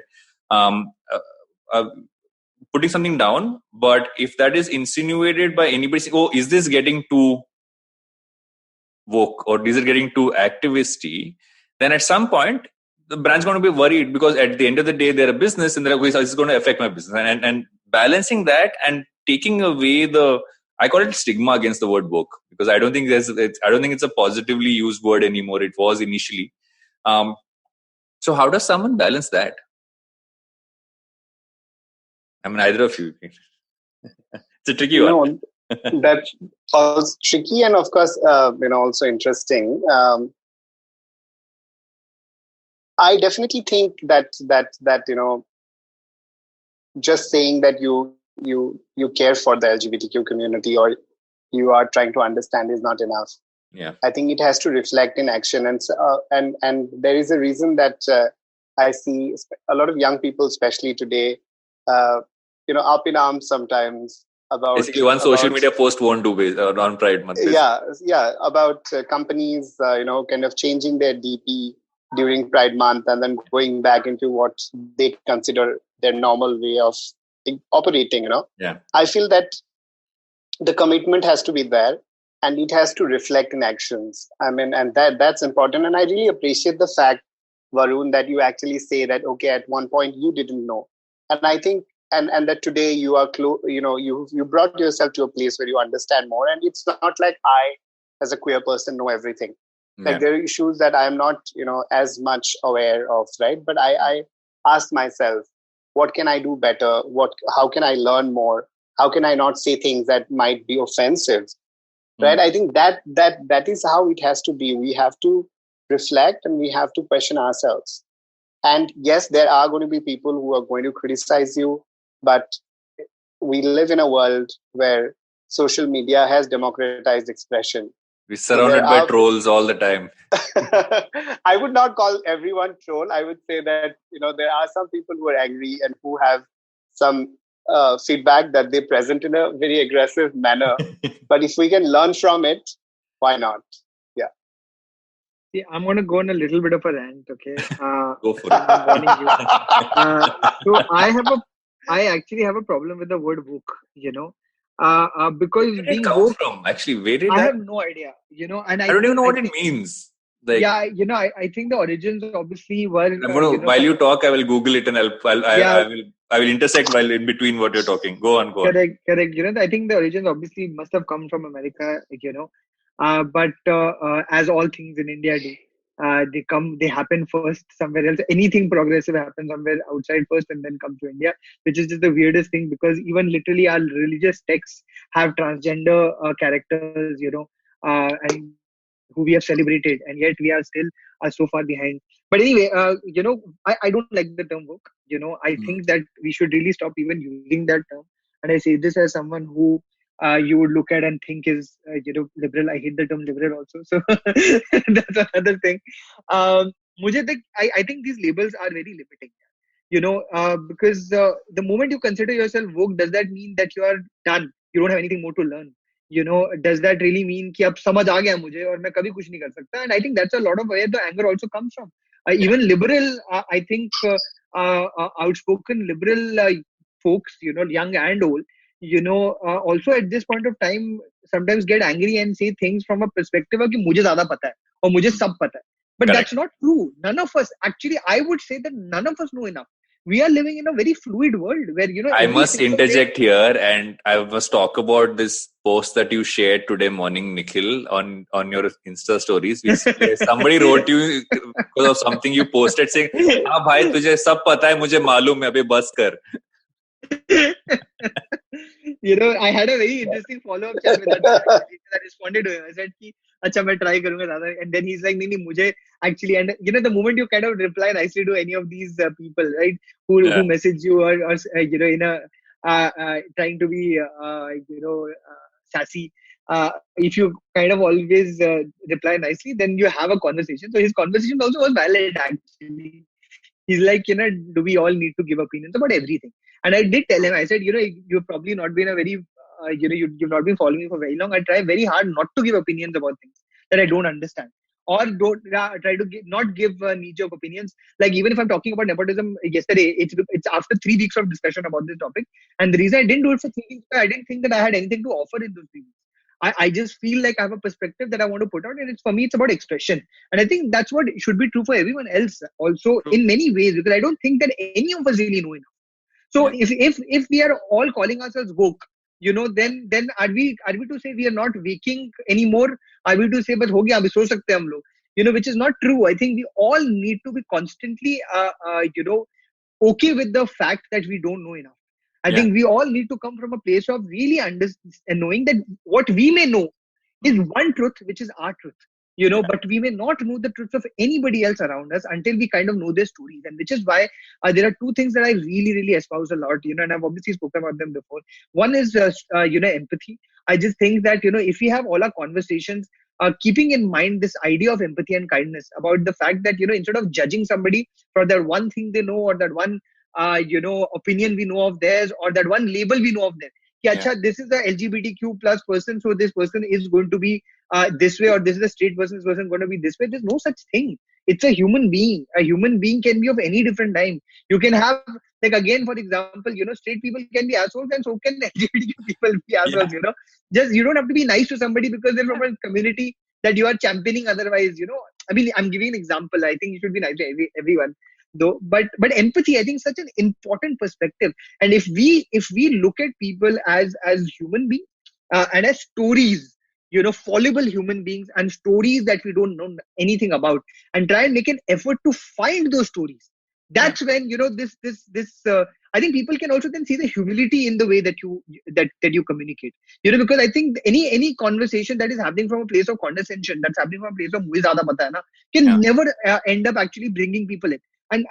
Putting something down, but if that is insinuated by anybody saying, oh, is this getting too woke or is it getting too activisty, then at some point the brand's going to be worried, because at the end of the day they're a business and they're like, this is going to affect my business. And balancing that and taking away I call it stigma against the word woke, because I don't think it's a positively used word anymore. It was initially. So how does someone balance that? I mean, either of you. It's a tricky one. That's also tricky, and of course, also interesting. I definitely think that just saying that you care for the LGBTQ community or you are trying to understand is not enough. Yeah, I think it has to reflect in action, and there is a reason that I see a lot of young people, especially today, up in arms sometimes. Basically, one social media post won't do on Pride Month. Yeah, about companies, kind of changing their DP during Pride Month and then going back into what they consider their normal way of operating. Yeah, I feel that the commitment has to be there and it has to reflect in actions. I mean, and that's important. And I really appreciate the fact, Varun, that you actually say that, okay, at one point you didn't know, and I think. And that today you are you brought yourself to a place where you understand more, and it's not like I, as a queer person, know everything. Like there are issues that I am not, as much aware of, right? But I ask myself, what can I do better? How can I learn more? How can I not say things that might be offensive? Right? I think that is how it has to be. We have to reflect and we have to question ourselves. And yes, there are going to be people who are going to criticize you. But we live in a world where social media has democratized expression. We're surrounded by trolls all the time. I would not call everyone troll. I would say that, there are some people who are angry and who have some feedback that they present in a very aggressive manner. But if we can learn from it, why not? Yeah. See, I'm going to go on a little bit of a rant, okay? Go for it. I'm warning you. So I have a I actually have a problem with the word woke, because Where did it being come woke, from? Actually, where did I that? have no idea, and I don't even know what it means. Like, yeah, I think the origins obviously were, I'm gonna while you talk, I will Google it and yeah, I will intersect while in between what you're talking. Go on, go on. correct. I think the origins obviously must have come from America, but as all things in India do, they happen first somewhere else. Anything progressive happens somewhere outside first and then come to India, which is just the weirdest thing because even literally our religious texts have transgender characters, and who we have celebrated, and yet we are still so far behind. But anyway, I don't like the term woke. I think that we should really stop even using that term. And I say this as someone who you would look at and think is liberal. I hate the term liberal also, so that's another thing. I think these labels are very limiting. Because the moment you consider yourself woke, does that mean that you are done? You don't have anything more to learn. Does that really mean कि अब समझ आ गया मुझे और मैं कभी कुछ नहीं कर सकता? And I think that's a lot of where the anger also comes from. Even liberal, I think outspoken liberal folks, young and old, also at this point of time sometimes get angry and say things from a perspective of कि मुझे ज़्यादा पता है और मुझे सब पता है. But Correct. that's not true. None of us, actually, I would say that none of us know enough. We are living in a very fluid world where, I every must single interject here, and I must talk about this post that you shared today morning, Nikhil, on your Insta stories. Where somebody wrote you because of something you posted saying, "हाँ भाई तुझे सब पता है, मुझे मालूम है, अबे बस कर." I had a very interesting follow-up chat with that guy. I responded to him. I said, कि, अच्छा मैं try करूँगा ज़्यादा. And then he's like, नहीं नहीं मुझे actually, and the moment you kind of reply nicely to any of these people, right, who message you or in a trying to be sassy. If you kind of always reply nicely, then you have a conversation. So his conversation also was valid actually. He's like, do we all need to give opinions about everything? And I did tell him, I said, you've probably not been a very, you've not been following me for very long. I try very hard not to give opinions about things that I don't understand. Or don't try to not give knee-jerk opinions. Like even if I'm talking about nepotism yesterday, it's after 3 weeks of discussion about this topic. And the reason I didn't do it for 3 weeks, I didn't think that I had anything to offer in those 3 weeks. I just feel like I have a perspective that I want to put out, and for me, it's about expression. And I think that's what should be true for everyone else also in many ways, because I don't think that any of us really know enough. So if we are all calling ourselves woke, then are we to say we are not waking anymore? Are we to say but ho gaya abhi so sakte hum log? Which is not true. I think we all need to be constantly okay with the fact that we don't know enough. I think we all need to come from a place of really knowing that what we may know is one truth, which is our truth. But we may not know the truth of anybody else around us until we kind of know their stories. And which is why there are two things that I really, really espouse a lot, and I've obviously spoken about them before. One is, empathy. I just think that, if we have all our conversations, keeping in mind this idea of empathy and kindness about the fact that, instead of judging somebody for that one thing they know or that one, opinion we know of theirs or that one label we know of them. This is the LGBTQ plus person, so this person is going to be this way, or this is a straight person, this person is going to be this way. There's no such thing. It's a human being. A human being can be of any different time. You can have, like, again, for example, straight people can be assholes and so can LGBTQ people be assholes, Just, you don't have to be nice to somebody because they're from a community that you are championing otherwise, I mean, I'm giving an example. I think you should be nice to everyone. Though, but empathy, I think, is such an important perspective. And if we look at people as human beings and as stories, fallible human beings and stories that we don't know anything about, and try and make an effort to find those stories, that's when this I think people can also then see the humility in the way that you communicate. Because I think any conversation that is happening from a place of condescension, that's happening from a place of mujhe zyada pata hai na, can never end up actually bringing people in. And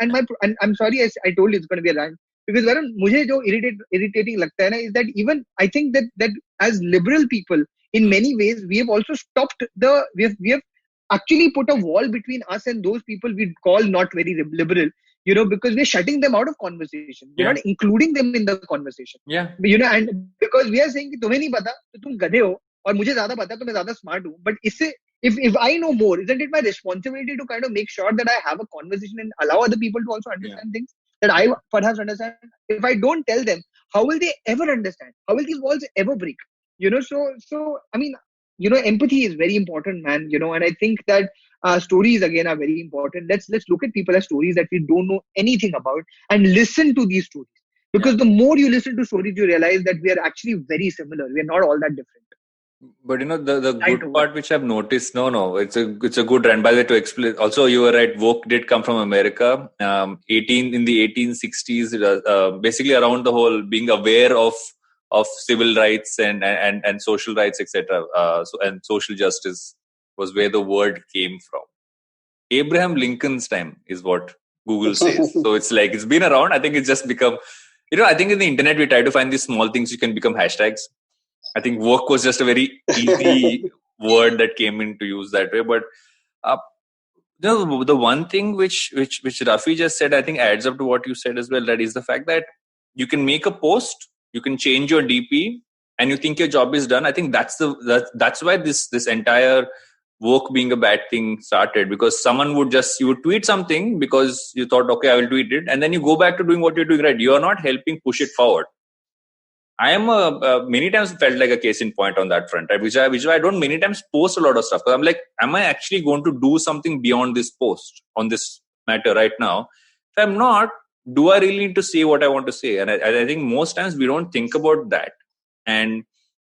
I'm sorry, I told you it's going to be a rant, because Varun, मुझे जो irritating लगता है ना is that even I think that as liberal people, in many ways we have also stopped we have actually put a wall between us and those people we call not very liberal, because we're shutting them out of conversation. We're not including them in the conversation. And because we are saying कि तुम्हें नहीं पता तो तुम गधे हो और मुझे ज़्यादा पता तो मैं ज़्यादा smart हूँ. But इससे if I know more, isn't it my responsibility to kind of make sure that I have a conversation and allow other people to also understand things? that I perhaps understand. If I don't tell them, how will they ever understand? How will these walls ever break? So I mean, empathy is very important, man. And I think that stories again are very important. Let's look at people as stories that we don't know anything about and listen to these stories. Yeah. Because the more you listen to stories, you realize that we are actually very similar. We are not all that different. But the Right good over. part which I've noticed, it's a good trend. By the way, to explain, also you were right. Woke did come from America. 18 in the 1860s, basically around the whole being aware of civil rights and social rights, etc. And social justice was where the word came from. Abraham Lincoln's time is what Google says. So it's like it's been around. I think it's just become. I think in the internet we try to find these small things you can become hashtags. I think woke was just a very easy word that came into use that way. But the one thing which Rafi just said, I think adds up to what you said as well. That is the fact that you can make a post, you can change your DP, and you think your job is done. I think that's why this entire woke being a bad thing started, because someone you would tweet something because you thought, okay, I will tweet it, and then you go back to doing what you're doing right. You are not helping push it forward. I am many times felt like a case in point on that front, right? Which is why I don't many times post a lot of stuff, because I'm like, am I actually going to do something beyond this post on this matter right now? If I'm not, do I really need to say what I want to say? And I think most times we don't think about that. And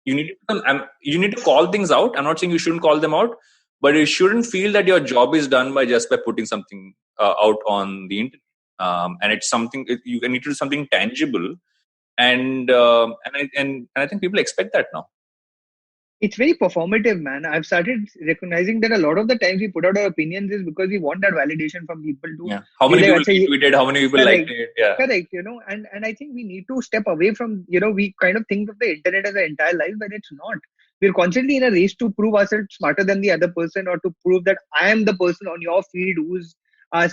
you need to call things out. I'm not saying you shouldn't call them out, but you shouldn't feel that your job is done by putting something out on the internet. And it's something you need to do something tangible. And I think people expect that now. It's very performative, man. I've started recognizing that a lot of the times we put out our opinions is because we want that validation from people too. Yeah. How many people retweeted? How many people liked it? Yeah. Correct. And I think we need to step away from, we kind of think of the internet as an entire life, but it's not. We're constantly in a race to prove ourselves smarter than the other person, or to prove that I am the person on your feed who's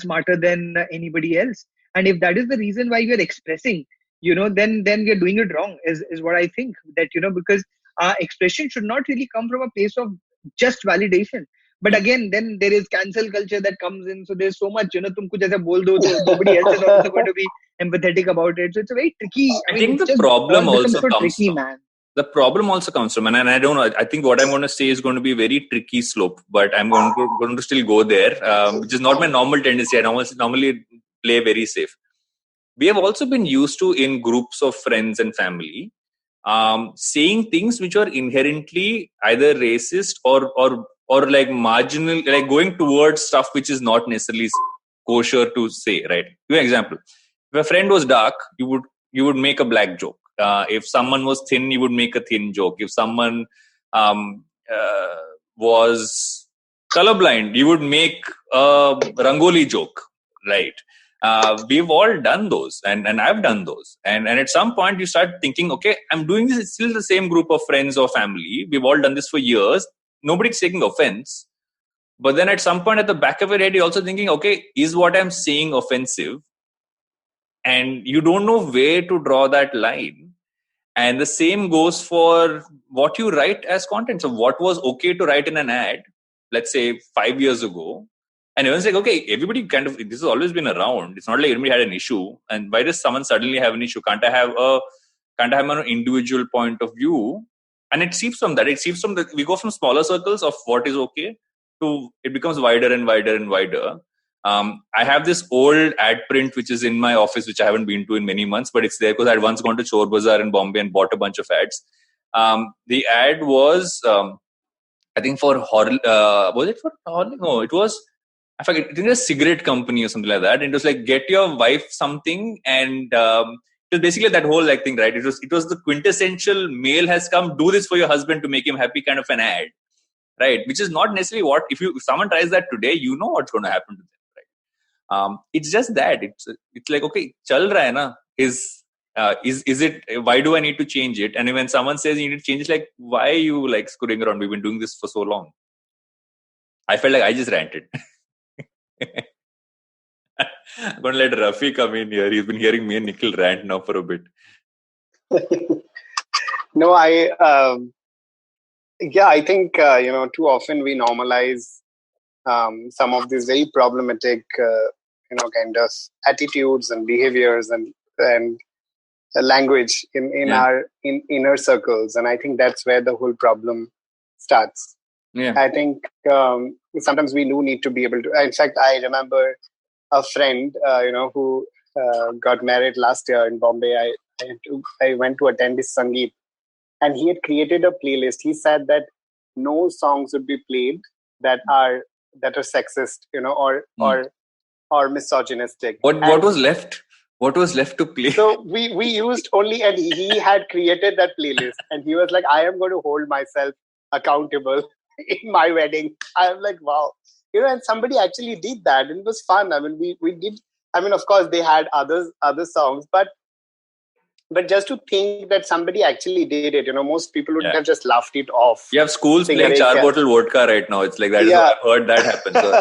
smarter than anybody else. And if that is the reason why we're expressing, then we're doing it wrong, is what I think. That, because expression should not really come from a place of just validation. But again, then there is cancel culture that comes in. So there's so much, tum kuch aisa bol do, so nobody else is also going to be empathetic about it. So it's a very tricky. I think the problem also so comes tricky, from, man. The problem also comes from, and I don't know, I think what I'm going to say is going to be a very tricky slope, but I'm going to still go there, which is not my normal tendency. I normally play very safe. We have also been used to, in groups of friends and family, saying things which are inherently either racist or like marginal, like going towards stuff which is not necessarily kosher to say, right? Give an example. If a friend was dark, you would make a black joke. If someone was thin, you would make a thin joke. If someone was colorblind, you would make a rangoli joke, right? We've all done those, and I've done those. And at some point you start thinking, okay, I'm doing this. It's still the same group of friends or family. We've all done this for years. Nobody's taking offense. But then at some point at the back of your head, you're also thinking, okay, is what I'm saying offensive? And you don't know where to draw that line. And the same goes for what you write as content. So what was okay to write in an ad, let's say 5 years ago, and everyone's like, okay, everybody this has always been around. It's not like everybody had an issue. And why does someone suddenly have an issue? Can't I have an individual point of view? And it seeps from that. We go from smaller circles of what is okay to it becomes wider and wider and wider. I have this old ad print which is in my office, which I haven't been to in many months, but it's there because I had once gone to Chor Bazaar in Bombay and bought a bunch of ads. The ad was, I think was it for Horlicks? No, it was, I forget, I think it was a cigarette company or something like that. And it was like, get your wife something. And it was basically that whole thing, right? It was the quintessential male has come, do this for your husband to make him happy kind of an ad, right? Which is not necessarily what, if someone tries that today, you know what's going to happen to them. It's just that it's like, okay, chal raha hai na, is it, why do I need to change it? And when someone says you need to change it, like, why are you screwing around? We've been doing this for so long. I felt like I just ranted. I'm going to let Rafi come in here. He's been hearing me and Nikhil rant now for a bit. No, I think too often we normalize some of these very problematic kind of attitudes and behaviors and language in our inner circles, and I think that's where the whole problem starts. I think sometimes we do need to be able to. In fact, I remember a friend, who got married last year in Bombay. I went to attend his Sangeet, and he had created a playlist. He said that no songs would be played that are sexist, or misogynistic. What was left? What was left to play? So we used only, and he had created that playlist, and he was like, I am going to hold myself accountable in my wedding. I'm like, wow. And somebody actually did that, and it was fun. I mean, we did. I mean, of course, they had other songs, but just to think that somebody actually did it, most people would have just laughed it off. You have schools playing char bottle vodka right now. It's like that. Yeah. I've heard that happen. So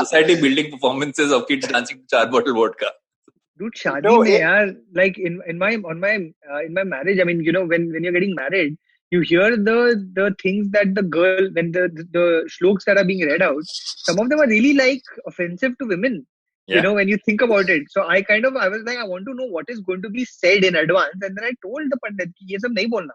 society building performances of kids dancing to char bottle vodka. Dude, shaadi mein yaar, like in my marriage, I mean, when you're getting married, you hear the things that the girl, when the shloks that are being read out, some of them are really like offensive to women. When you think about it. So I was like, I want to know what is going to be said in advance, and then I told the pandit कि ये सब नहीं बोलना,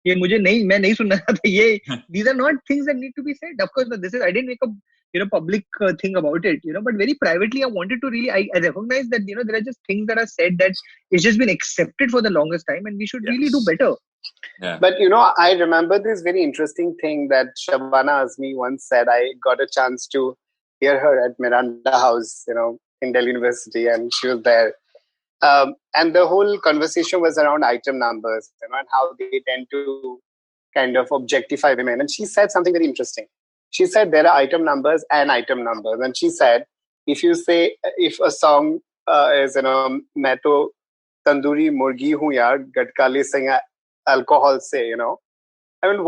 ये मुझे नहीं, मैं नहीं सुनना था ये. These are not things that need to be said. Of course, I didn't make a public thing about it, but very privately I wanted to really, I recognize that there are just things that are said that it's just been accepted for the longest time, and we should really do better. Yeah. But I remember this very interesting thing that Shabana Azmi once said. I got a chance to hear her at Miranda House, in Delhi University, and she was there. And the whole conversation was around item numbers, and how they tend to kind of objectify women. And she said something very interesting. She said there are item numbers and item numbers. And she said, if a song is, मैं तो तंदूरी मुर्गी हूँ यार, गटकाले से alcohol say, I mean,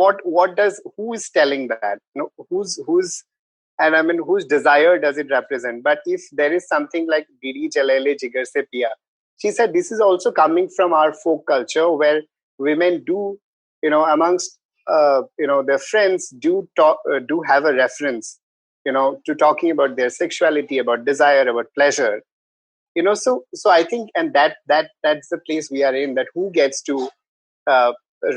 who is telling that? And I mean, whose desire does it represent? But if there is something like Bidi Jalele Jigar Se Piya, she said this is also coming from our folk culture, where women do, amongst, their friends do have a reference, to talking about their sexuality, about desire, about pleasure, So I think, and that's the place we are in. That who gets to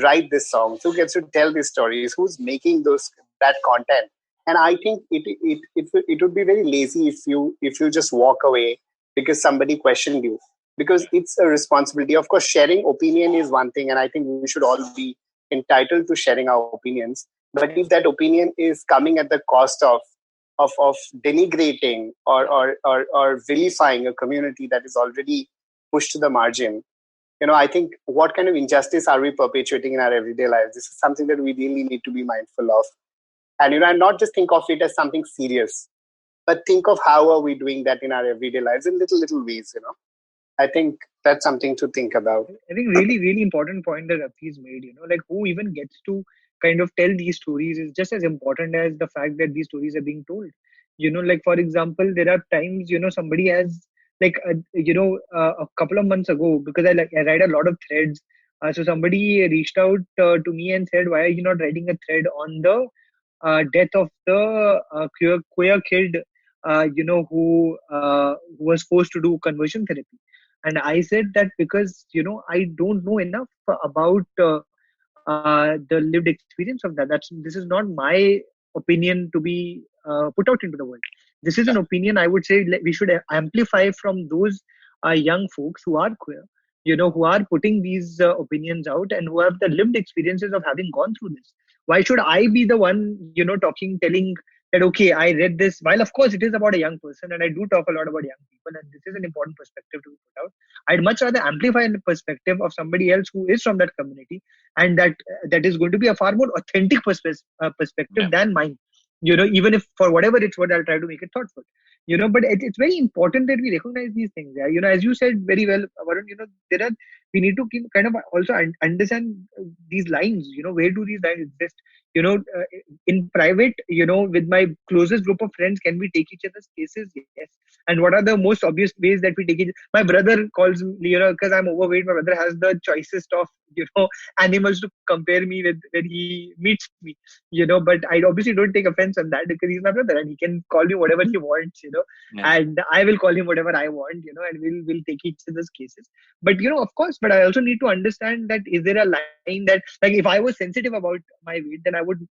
write this song? Who gets to tell these stories? Who's making that content? And I think it would be very lazy if you just walk away because somebody questioned you, because it's a responsibility. Of course, sharing opinion is one thing, and I think we should all be entitled to sharing our opinions. But if that opinion is coming at the cost of denigrating or vilifying a community that is already pushed to the margin, I think what kind of injustice are we perpetuating in our everyday lives? This is something that we really need to be mindful of. And, and not just think of it as something serious, but think of how are we doing that in our everyday lives in little ways, I think that's something to think about. I think really, really important point that Rafi's made, like who even gets to kind of tell these stories is just as important as the fact that these stories are being told. Like for example, there are times, somebody has like, a couple of months ago, because I write a lot of threads. So somebody reached out to me and said, why are you not writing a thread on the death of the queer kid, who was forced to do conversion therapy. And I said that because, I don't know enough about the lived experience of that. This is not my opinion to be put out into the world. This is an opinion I would say we should amplify from those young folks who are queer, who are putting these opinions out and who have the lived experiences of having gone through this. Why should I be the one, telling that, okay, I read this, while of course it is about a young person, and I do talk a lot about young people, and this is an important perspective to be put out. I'd much rather amplify the perspective of somebody else who is from that community, and that is going to be a far more authentic perspective than mine. Even if for whatever it's worth, I'll try to make it thoughtful. But it's very important that we recognize these things. As you said very well, Varun, there are we need to kind of also understand these lines. Where do these lines exist? In private, with my closest group of friends, can we take each other's cases? Yes. And what are the most obvious ways that we take it? My brother calls me, because I'm overweight, my brother has the choicest of, animals to compare me with when he meets me, but I obviously don't take offense on that because he's my brother and he can call me whatever he wants, and I will call him whatever I want, and we'll take each other's cases. But, of course, but I also need to understand that is there a line that, like, if I was sensitive about my weight, then I would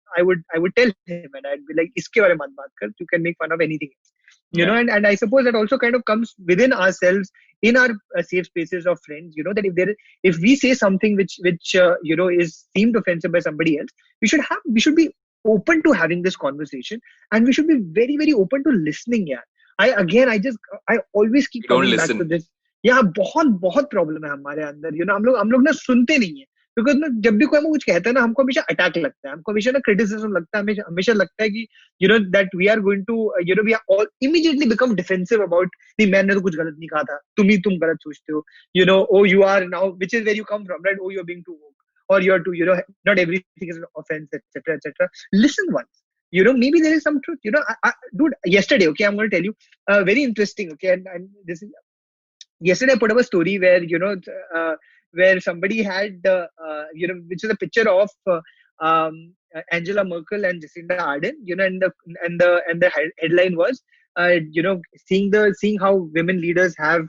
tell him and I'd be like, iske baare mat baat kar, you can make fun of anything else. And I suppose that also kind of comes within ourselves in our safe spaces of friends, that if we say something which is seemed offensive by somebody else, we should be open to having this conversation, and we should be very, very open to listening. I always keep coming back to this. बहुत problem है हमारे अंदर, हम लोग ना सुनते नहीं है, बिकॉज ना जब भी कोई हमें कुछ कहता है ना, हमको हमेशा अटैक लगता है, हमको हमेशा ना क्रिटिसिज्म लगता है, हमेशा लगता है कि that we are going to we are all immediately become defensive about, नहीं मैंने तो कुछ गलत नहीं कहा था, तुम गलत सोचते हो, or you are now, which is where you come from, right, or you are being too woke, or you are too, not everything is an offense, etc., etc. Listen once, maybe there is some truth. Dude, yesterday, okay, I'm going to tell you, very interesting, okay, and this is, yesterday I put up a story where, where somebody had, which is a picture of Angela Merkel and Jacinda Ardern, and the headline was, seeing how women leaders have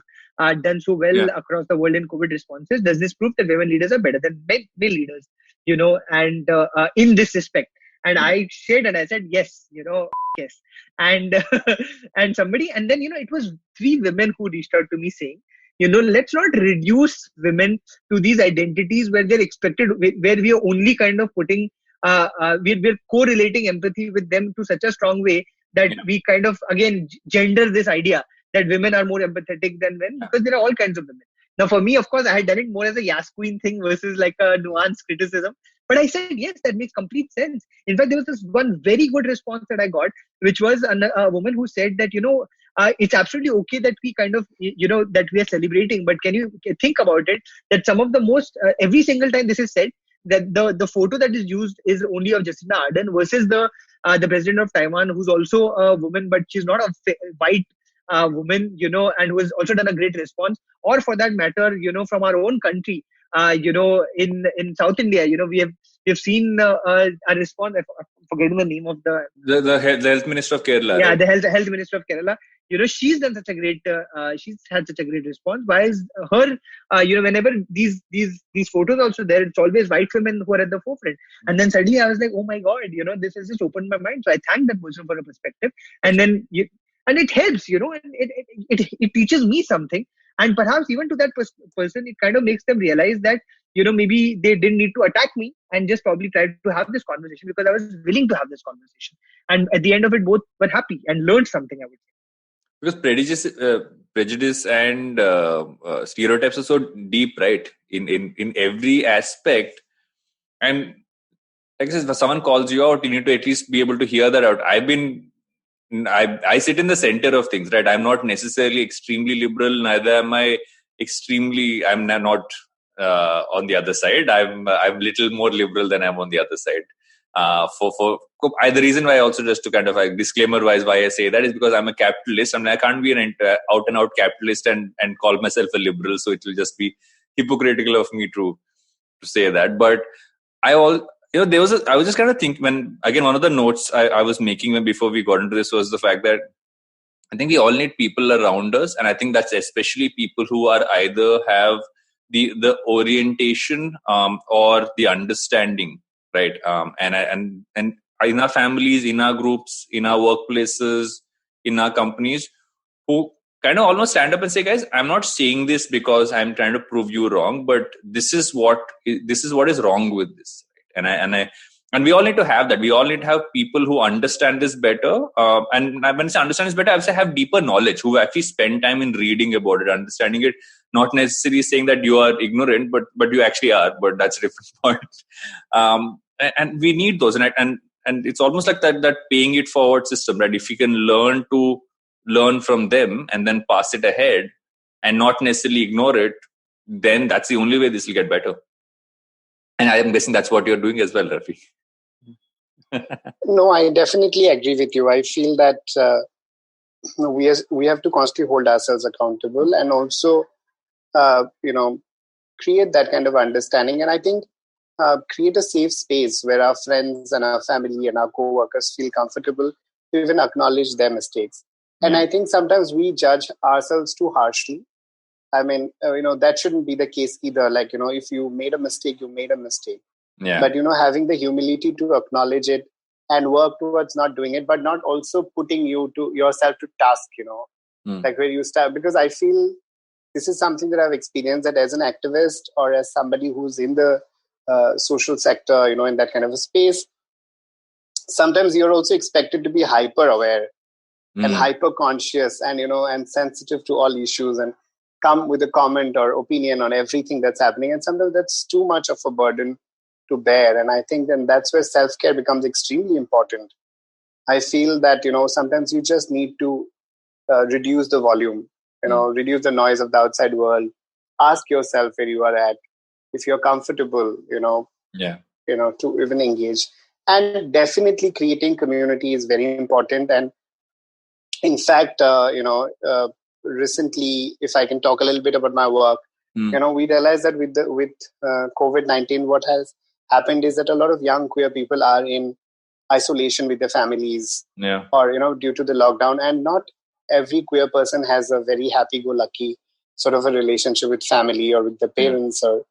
done so well across the world in COVID responses. Does this prove that women leaders are better than male leaders? And in this respect, and I shared and I said yes, yes, and and somebody, and then it was 3 women who reached out to me saying, let's not reduce women to these identities where they're expected, where we are only kind of putting, we're correlating empathy with them to such a strong way that we kind of again gender this idea that women are more empathetic than men, because there are all kinds of women. Now, for me, of course, I had done it more as a Yas Queen thing versus like a nuanced criticism. But I said, yes, that makes complete sense. In fact, there was this one very good response that I got, which was a woman who said that, it's absolutely okay that we kind of, that we are celebrating. But can you think about it, that some of the most, every single time this is said, that the photo that is used is only of Jacinda Ardern versus the president of Taiwan, who's also a woman, but she's not a white woman, and who has also done a great response. Or for that matter, from our own country, in South India, we've seen a response. I'm forgetting the name of the health minister of Kerala. Yeah, right? the health minister of Kerala. She's done such a great. She's had such a great response. Why is her? Whenever these photos also there, it's always white women who are at the forefront. And then suddenly I was like, oh my god, this has just opened my mind. So I thank that person for a perspective. And then and it helps, and it teaches me something. And perhaps even to that person, it kind of makes them realize that, maybe they didn't need to attack me and just probably try to have this conversation because I was willing to have this conversation. And at the end of it, both were happy and learned something, I would say. Because prejudice and stereotypes are so deep, right? In every aspect. And like I said, if someone calls you out, you need to at least be able to hear that out. I sit in the center of things, right? I'm not necessarily extremely liberal, neither am I I'm not on the other side. I'm little more liberal than I'm on the other side. The reason why also, just to kind of like disclaimer wise, why I say that is because I'm a capitalist. I can't be an out and out capitalist and call myself a liberal. So it will just be hypocritical of me to say that. But I was just kind of thinking, when again, one of the notes I was making before we got into this was the fact that I think we all need people around us. And I think that's especially people who are either have the orientation or the understanding, right? And in our families, in our groups, in our workplaces, in our companies, who kind of almost stand up and say, guys, I'm not saying this because I'm trying to prove you wrong, but this is what is wrong with this. And we all need to have that. We all need to have people who understand this better. And when I say understand this better, I would say have deeper knowledge, who actually spend time in reading about it, understanding it, not necessarily saying that you are ignorant, but you actually are. But that's a different point. And we need those. And it's almost like that paying it forward system, right? If you can learn from them and then pass it ahead and not necessarily ignore it, then that's the only way this will get better. And I am guessing that's what you're doing as well, Rafi. No, I definitely agree with you. I feel that we have to constantly hold ourselves accountable and also, create that kind of understanding. And I think create a safe space where our friends and our family and our co-workers feel comfortable to even acknowledge their mistakes. And I think sometimes we judge ourselves too harshly. I mean, that shouldn't be the case either. Like, if you made a mistake, you made a mistake. Yeah. But, having the humility to acknowledge it and work towards not doing it, but not also putting yourself to task, like where you start. Because I feel this is something that I've experienced, that as an activist or as somebody who's in the social sector, in that kind of a space, sometimes you're also expected to be hyper aware and hyper conscious and, and sensitive to all issues and come with a comment or opinion on everything that's happening. And sometimes that's too much of a burden to bear. And I think then that's where self-care becomes extremely important. I feel that, sometimes you just need to reduce the volume, reduce the noise of the outside world. Ask yourself where you are at. If you're comfortable, to even engage. And definitely creating community is very important. And in fact, recently, if I can talk a little bit about my work, we realized that with COVID-19, what has happened is that a lot of young queer people are in isolation with their families, or due to the lockdown, and not every queer person has a very happy-go-lucky sort of a relationship with family or with the parents or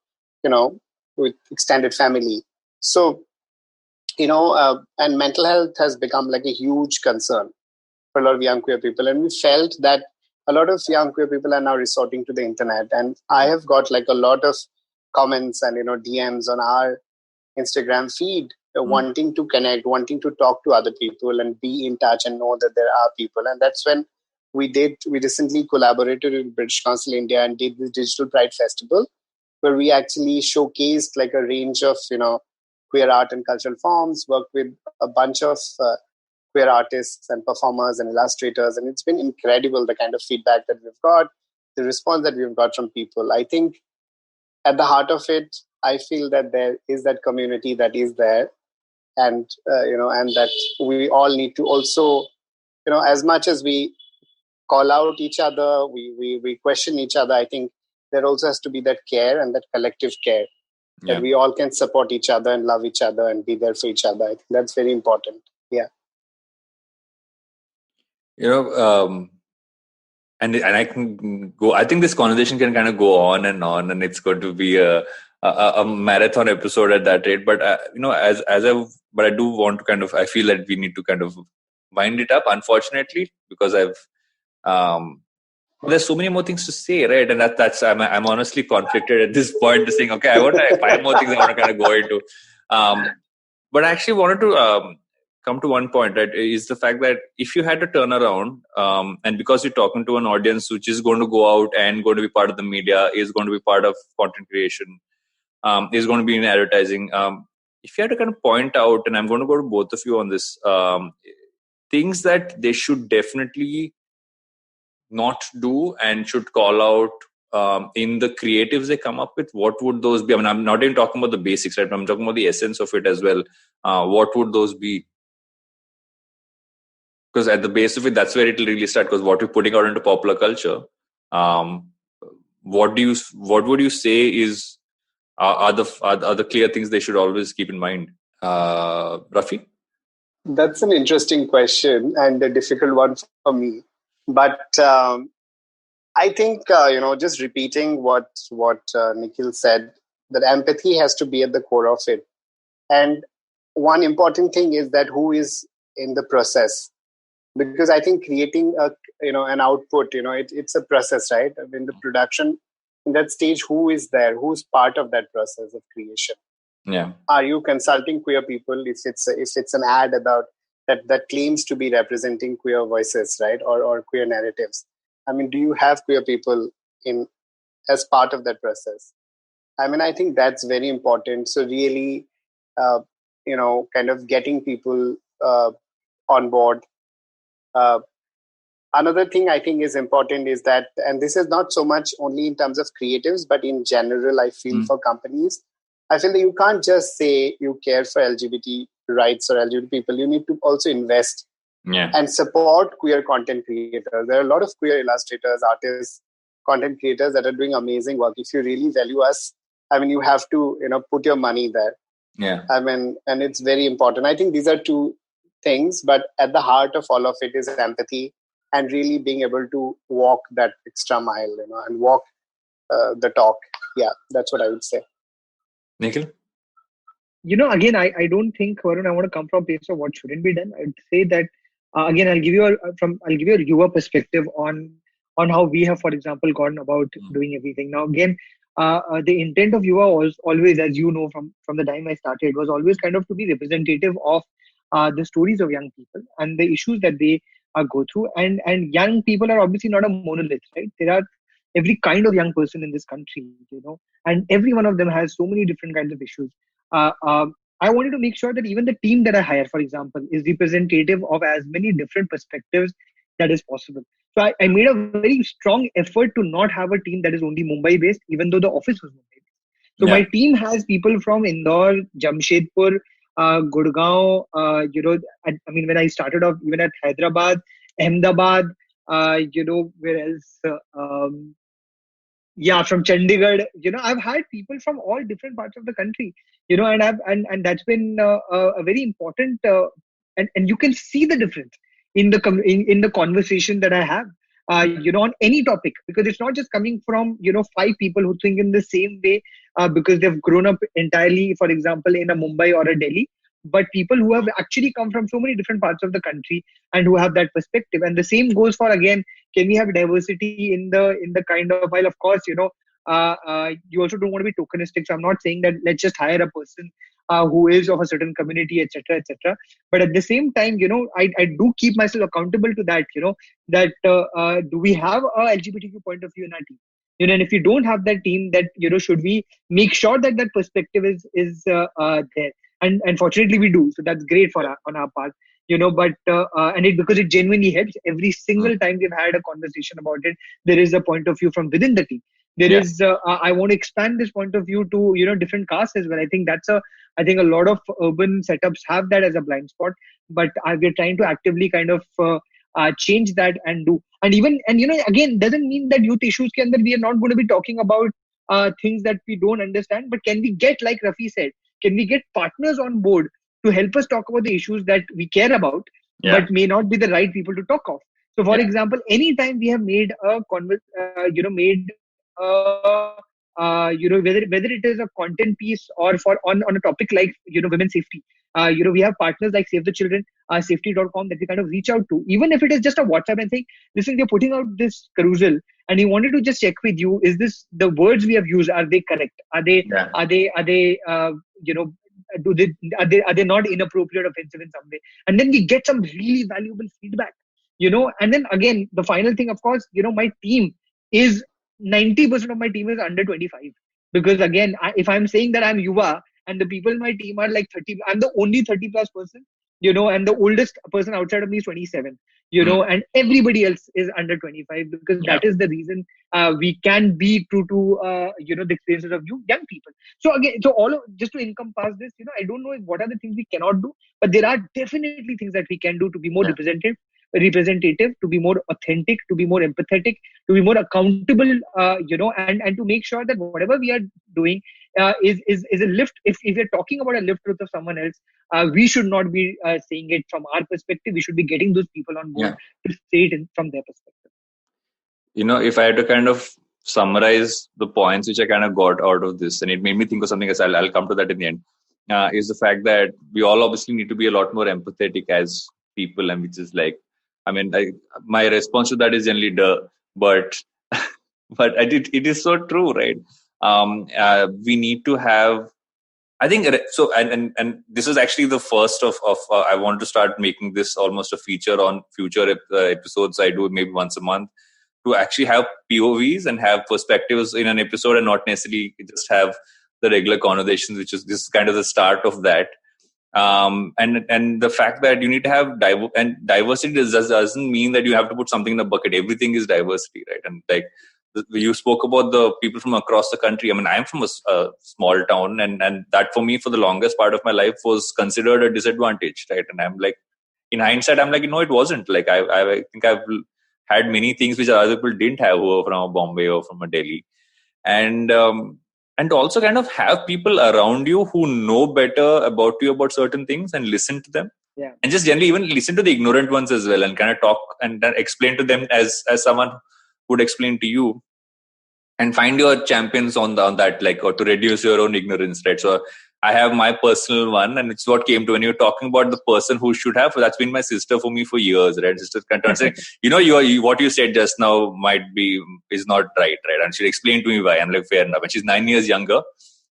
with extended family. So and mental health has become like a huge concern for a lot of young queer people, and we felt that a lot of young queer people are now resorting to the internet. And I have got like a lot of comments and DMs on our Instagram feed, wanting to connect, wanting to talk to other people and be in touch and know that there are people. And that's when we recently collaborated with British Council India and did the Digital Pride Festival, where we actually showcased like a range of queer art and cultural forms, worked with a bunch of queer artists and performers and illustrators. And it's been incredible, the kind of feedback that we've got, the response that we've got from people. I think at the heart of it, I feel that there is that community that is there. And, and that we all need to also, as much as we call out each other, we question each other, I think there also has to be that care and that collective care that we all can support each other and love each other and be there for each other. I think that's very important. Yeah. And I can go. I think this conversation can kind of go on, and it's going to be a marathon episode at that rate. But but I do want to kind of. I feel that we need to kind of wind it up. Unfortunately, because there's so many more things to say, right? And I'm honestly conflicted at this point to saying, okay, I want to 5 more things I want to kind of go into. But I actually wanted to come to one point, right? Is the fact that if you had to turn around, and because you're talking to an audience which is going to go out and going to be part of the media, is going to be part of content creation, is going to be in advertising. If you had to kind of point out, and I'm going to go to both of you on this, things that they should definitely not do and should call out in the creatives they come up with, what would those be? I mean, I'm not even talking about the basics, right? I'm talking about the essence of it as well. What would those be? Because at the base of it, that's where it'll really start. Because what you're putting out into popular culture, what would you say is are the clear things they should always keep in mind? Rafi? That's an interesting question and a difficult one for me. But I think just repeating what Nikhil said, that empathy has to be at the core of it. And one important thing is that who is in the process, because I think creating an output, it's a process, right? In the production, in that stage, who is there? Who's part of that process of creation? Yeah. Are you consulting queer people if it's an ad about that claims to be representing queer voices, right, or queer narratives? I mean, do you have queer people in as part of that process? I mean, I think that's very important. So really, kind of getting people on board, another thing I think is important is that, and this is not so much only in terms of creatives, but in general, I feel for companies, I feel that you can't just say you care for LGBT rights or LGBT people. You need to also invest and support queer content creators. There are a lot of queer illustrators, artists, content creators that are doing amazing work. If you really value us, I mean, you have to, put your money there. Yeah. I mean, and it's very important. I think these are two things, but at the heart of all of it is empathy and really being able to walk that extra mile, and walk the talk. Yeah, that's what I would say. Nikhil? Again, I don't think, Varun, I want to come from a place of what shouldn't be done. I'd say that again, I'll give you a Yuvaa perspective on how we have, for example, gone about doing everything. Now, again, the intent of Yuvaa was always, as you know, from the time I started, was always kind of to be representative of the stories of young people and the issues that they go through. And young people are obviously not a monolith, right? There are every kind of young person in this country, and every one of them has so many different kinds of issues. I wanted to make sure that even the team that I hire, for example, is representative of as many different perspectives that is possible. So I made a very strong effort to not have a team that is only Mumbai based, even though the office was Mumbai based. So my team has people from Indore, Jamshedpur, Gurgaon, I mean, when I started off, even at Hyderabad, Ahmedabad, where else? From Chandigarh, I've had people from all different parts of the country, and that's been a very important, and you can see the difference in the conversation that I have, on any topic, because it's not just coming from, 5 people who think in the same way, because they've grown up entirely, for example, in a Mumbai or a Delhi, but people who have actually come from so many different parts of the country and who have that perspective. And the same goes for, again, can we have diversity in the kind of, while of course, you also don't want to be tokenistic. So I'm not saying that let's just hire a person who is of a certain community, etc., etc. But at the same time, I do keep myself accountable to that, that do we have a LGBTQ point of view in our team? And if you don't have that team, that, should we make sure that that perspective is there? And fortunately we do. So that's great on our part. But because it genuinely helps. Every single time we've had a conversation about it, there is a point of view from within the team. There is I want to expand this point of view to different castes as well. I think I think a lot of urban setups have that as a blind spot, but we're trying to actively kind of change that and do. And again, doesn't mean that youth issues we are not going to be talking about things that we don't understand, but can we get, like Rafi said, can we get partners on board to help us talk about the issues that we care about, but may not be the right people to talk of? So, for example, anytime we have made a whether it is a content piece or on a topic like women's safety, we have partners like Save the Children, safety.com, that we kind of reach out to, even if it is just a WhatsApp and saying, listen, we're putting out this carousel, and he wanted to just check with you, is this, the words we have used, are they correct? Are they are they not inappropriate, offensive in some way? And then we get some really valuable feedback, and then again, the final thing, of course, my team is 90% of my team is under 25, because again, if I'm saying that I'm Yuvaa and the people in my team are like 30, I'm the only 30 plus person, and the oldest person outside of me is 27, and everybody else is under 25, because that is the reason we can be true to the experiences of young people. So again, just to encompass this, I don't know what are the things we cannot do, but there are definitely things that we can do to be more representative, to be more authentic, to be more empathetic, to be more accountable, and to make sure that whatever we are doing is a lift. If we're talking about a lift truth of someone else, we should not be saying it from our perspective. We should be getting those people on board to say it from their perspective. If I had to kind of summarize the points which I kind of got out of this, and it made me think of something else, I'll come to that in the end, is the fact that we all obviously need to be a lot more empathetic as people, and which is like, my response to that is generally duh, but it is so true, right? We need to have, I think so, and this is actually the first of I want to start making this almost a feature on future episodes. I do maybe once a month, to actually have POVs and have perspectives in an episode, and not necessarily just have the regular conversations, this is kind of the start of that. And the fact that you need to have diversity doesn't mean that you have to put something in a bucket. Everything is diversity, right? And like you spoke about the people from across the country. I mean, I'm from a small town, and that for me, for the longest part of my life, was considered a disadvantage, right? And I'm like, in hindsight, I'm like, no, it wasn't. Like I think I've had many things which other people didn't have, who were from a Bombay or from a Delhi, and also kind of have people around you who know better about you about certain things and listen to them. Yeah. And just generally even listen to the ignorant ones as well, and kind of talk and then explain to them as someone would explain to you, and find your champions on that, like, or to reduce your own ignorance, right? So I have my personal one, and it's what came to when you're talking about the person who should have. That's been my sister for me for years, right? Sister can say, what you said just now is not right, and she'll explain to me why. I'm like, fair enough. And she's 9 years younger,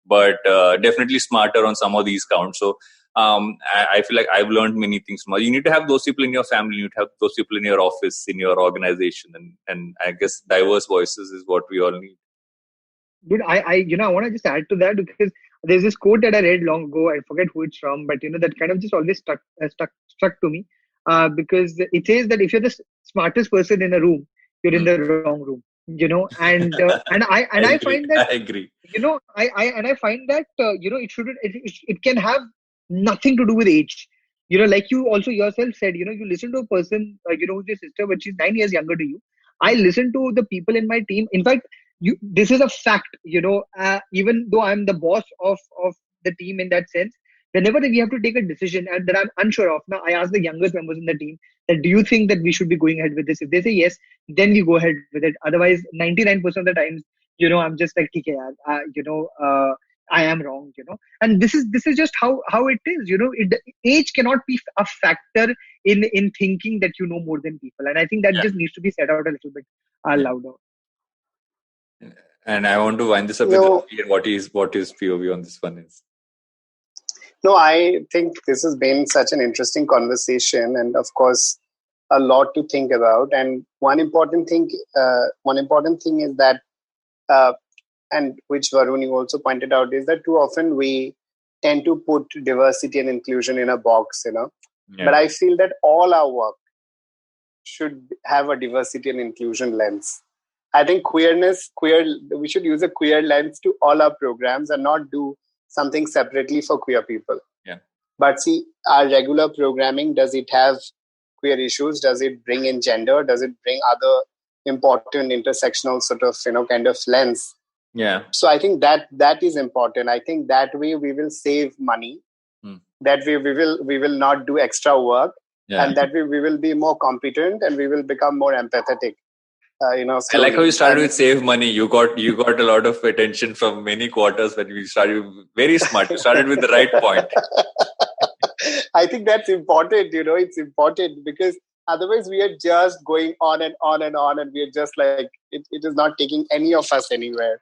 but definitely smarter on some of these counts. So I feel like I've learned many things from her. You need to have those people in your family. You need to have those people in your office, in your organization, and I guess diverse voices is what we all need. Dude, I want to just add to that, because there's this quote that I read long ago. I forget who it's from, but that kind of just always stuck to me. Because it says that if you're the smartest person in a room, you're in the wrong room. I find that I agree. I find that it can have nothing to do with age. Like you also yourself said, you listen to a person, who's your sister, but she's 9 years younger to you. I listen to the people in my team. In fact, this is a fact, even though I'm the boss of the team in that sense, whenever we have to take a decision and that I'm unsure of, now I ask the youngest members in the team that, do you think that we should be going ahead with this? If they say yes, then we go ahead with it. Otherwise, 99% of the times, I'm just like, okay, I am wrong, and this is just how it is, age cannot be a factor in thinking that you know more than people. And I think that just needs to be said out a little bit louder. And I want to wind this up with what is POV on this one is. No, I think this has been such an interesting conversation, and of course, a lot to think about. And one important thing is that, and which Varun you also pointed out, is that too often we tend to put diversity and inclusion in a box, Yeah. But I feel that all our work should have a diversity and inclusion lens. I think we should use a queer lens to all our programs and not do something separately for queer people. Yeah. But see, our regular programming, does it have queer issues? Does it bring in gender? Does it bring other important intersectional sort of, kind of lens? Yeah. So I think that is important. I think that way we will save money. That way we will not do extra work. Yeah. And that way we will be more competent and we will become more empathetic. I like how you started with save money. You got a lot of attention from many quarters when we started. Very smart. You started with the right point. I think that's important. It's important because otherwise we are just going on and on and on, and we are just like it is not taking any of us anywhere.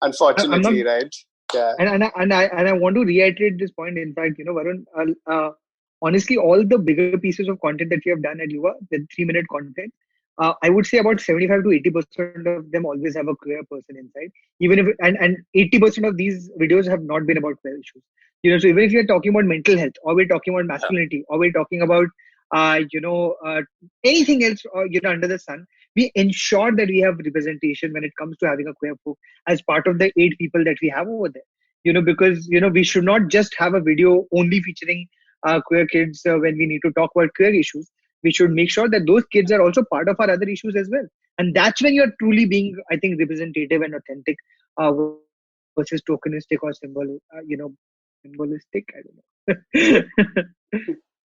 Unfortunately, right? Yeah. And I want to reiterate this point. In fact, Varun, honestly, all the bigger pieces of content that we have done at Yuvaa, the 3-minute content, I would say about 75 to 80% of them always have a queer person inside. Even if and 80% of these videos have not been about queer issues. So even if you're talking about mental health, or we're talking about masculinity, or we're talking about anything else, under the sun, we ensure that we have representation when it comes to having a queer folk as part of the 8 people that we have over there. Because we should not just have a video only featuring queer kids when we need to talk about queer issues. We should make sure that those kids are also part of our other issues as well. And that's when you're truly being, I think, representative and authentic versus tokenistic or symbolistic. I don't know.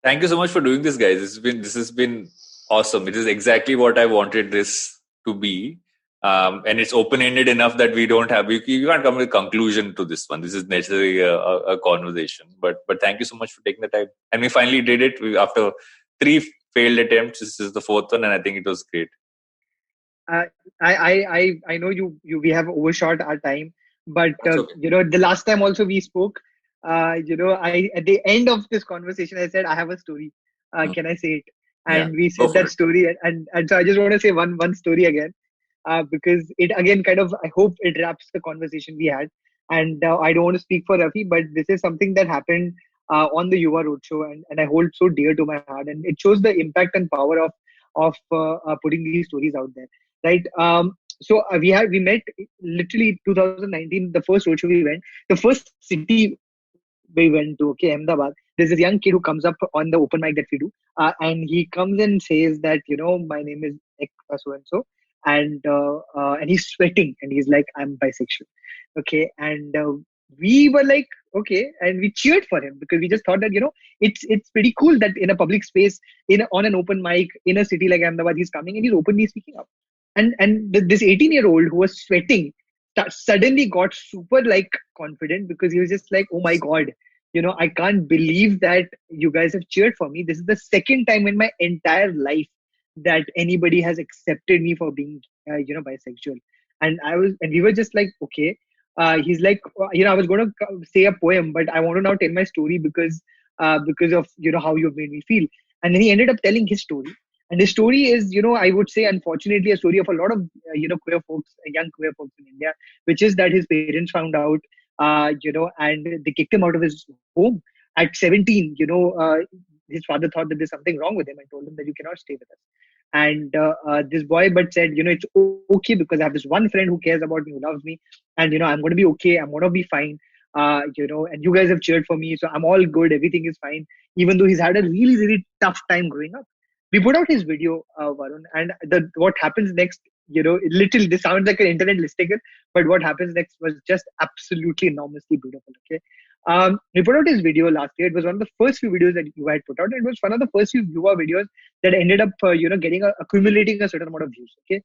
Thank you so much for doing this, guys. This has been awesome. It is exactly what I wanted this to be. And it's open-ended enough that we don't have, you can't come with a conclusion to this one. This is necessarily a conversation. But thank you so much for taking the time. And we finally did it after 3 failed attempts. This is the 4th one, and I think it was great. I know we have overshot our time, but the last time also we spoke, at the end of this conversation, I said, I have a story. Can I say it? And we said that story, and so I just want to say one story again, because it again kind of, I hope it wraps the conversation we had. And I don't want to speak for Rafi, but this is something that happened on the Yuvaa Roadshow, and I hold so dear to my heart, and it shows the impact and power of putting these stories out there, right? We met literally 2019, the first roadshow we went, the first city we went to, okay, Ahmedabad. There's this young kid who comes up on the open mic that we do, and he comes and says that, my name is so and so, and he's sweating, and he's like, I'm bisexual, okay, and we were like, okay, and we cheered for him because we just thought that, it's pretty cool that in a public space, on an open mic in a city like Ahmedabad, he's coming and he's openly speaking up, and this 18-year-old who was sweating suddenly got super like confident because he was just like, oh my god, I can't believe that you guys have cheered for me. This is the second time in my entire life that anybody has accepted me for being bisexual. And we were just like, okay. He's like, I was going to say a poem, but I want to now tell my story because of how you've made me feel. And then he ended up telling his story. And his story is, I would say, unfortunately, a story of a lot of, queer folks, young queer folks in India, which is that his parents found out, and they kicked him out of his home at 17. His father thought that there's something wrong with him and told him that you cannot stay with us. And this boy but said, it's okay because I have this one friend who cares about me, who loves me, and I'm going to be okay. I'm going to be fine. And you guys have cheered for me, so I'm all good. Everything is fine, even though he's had a really, really tough time growing up. We put out his video, Varun, and what happens next, literally, this sounds like an internet listicle, but what happens next was just absolutely enormously beautiful. Okay. We put out his video last year. It was one of the first few videos that you had put out. And it was one of the first few Yuvaa videos that ended up, accumulating a certain amount of views. Okay,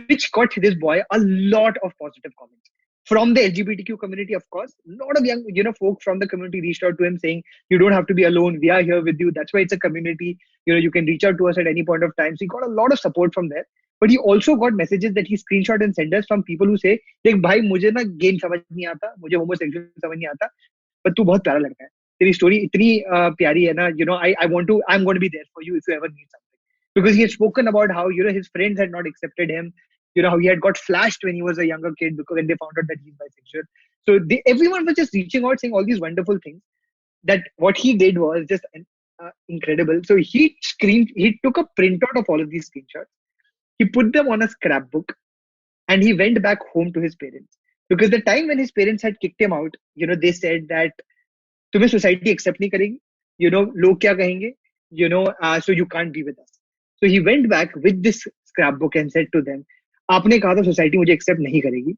which got this boy a lot of positive comments from the LGBTQ community. Of course, a lot of young, folk from the community reached out to him saying, "You don't have to be alone. We are here with you." That's why it's a community. You can reach out to us at any point of time. So he got a lot of support from there. But he also got messages that he screenshot and sent us from people who say, "देख भाई, मुझे ना game समझ नहीं आता, मुझे homosexual समझ नहीं आता, but तू बहुत प्यारा लड़का है. तेरी story इतनी प्यारी है ना, I'm going to be there for you if you ever need something." Because he had spoken about how, his friends had not accepted him, how he had got flashed when he was a younger kid because when they found out that he's bisexual. So everyone was just reaching out, saying all these wonderful things. That what he did was just incredible. So he took a printout of all of these screenshots. He put them on a scrapbook and he went back home to his parents. Because the time when his parents had kicked him out, they said that तुम्हें society accept नहीं करेगी, लोग क्या कहेंगे, so you can't be with us. So he went back with this scrapbook and said to them, आपने कहा था society मुझे एक्सेप्ट नहीं करेगी,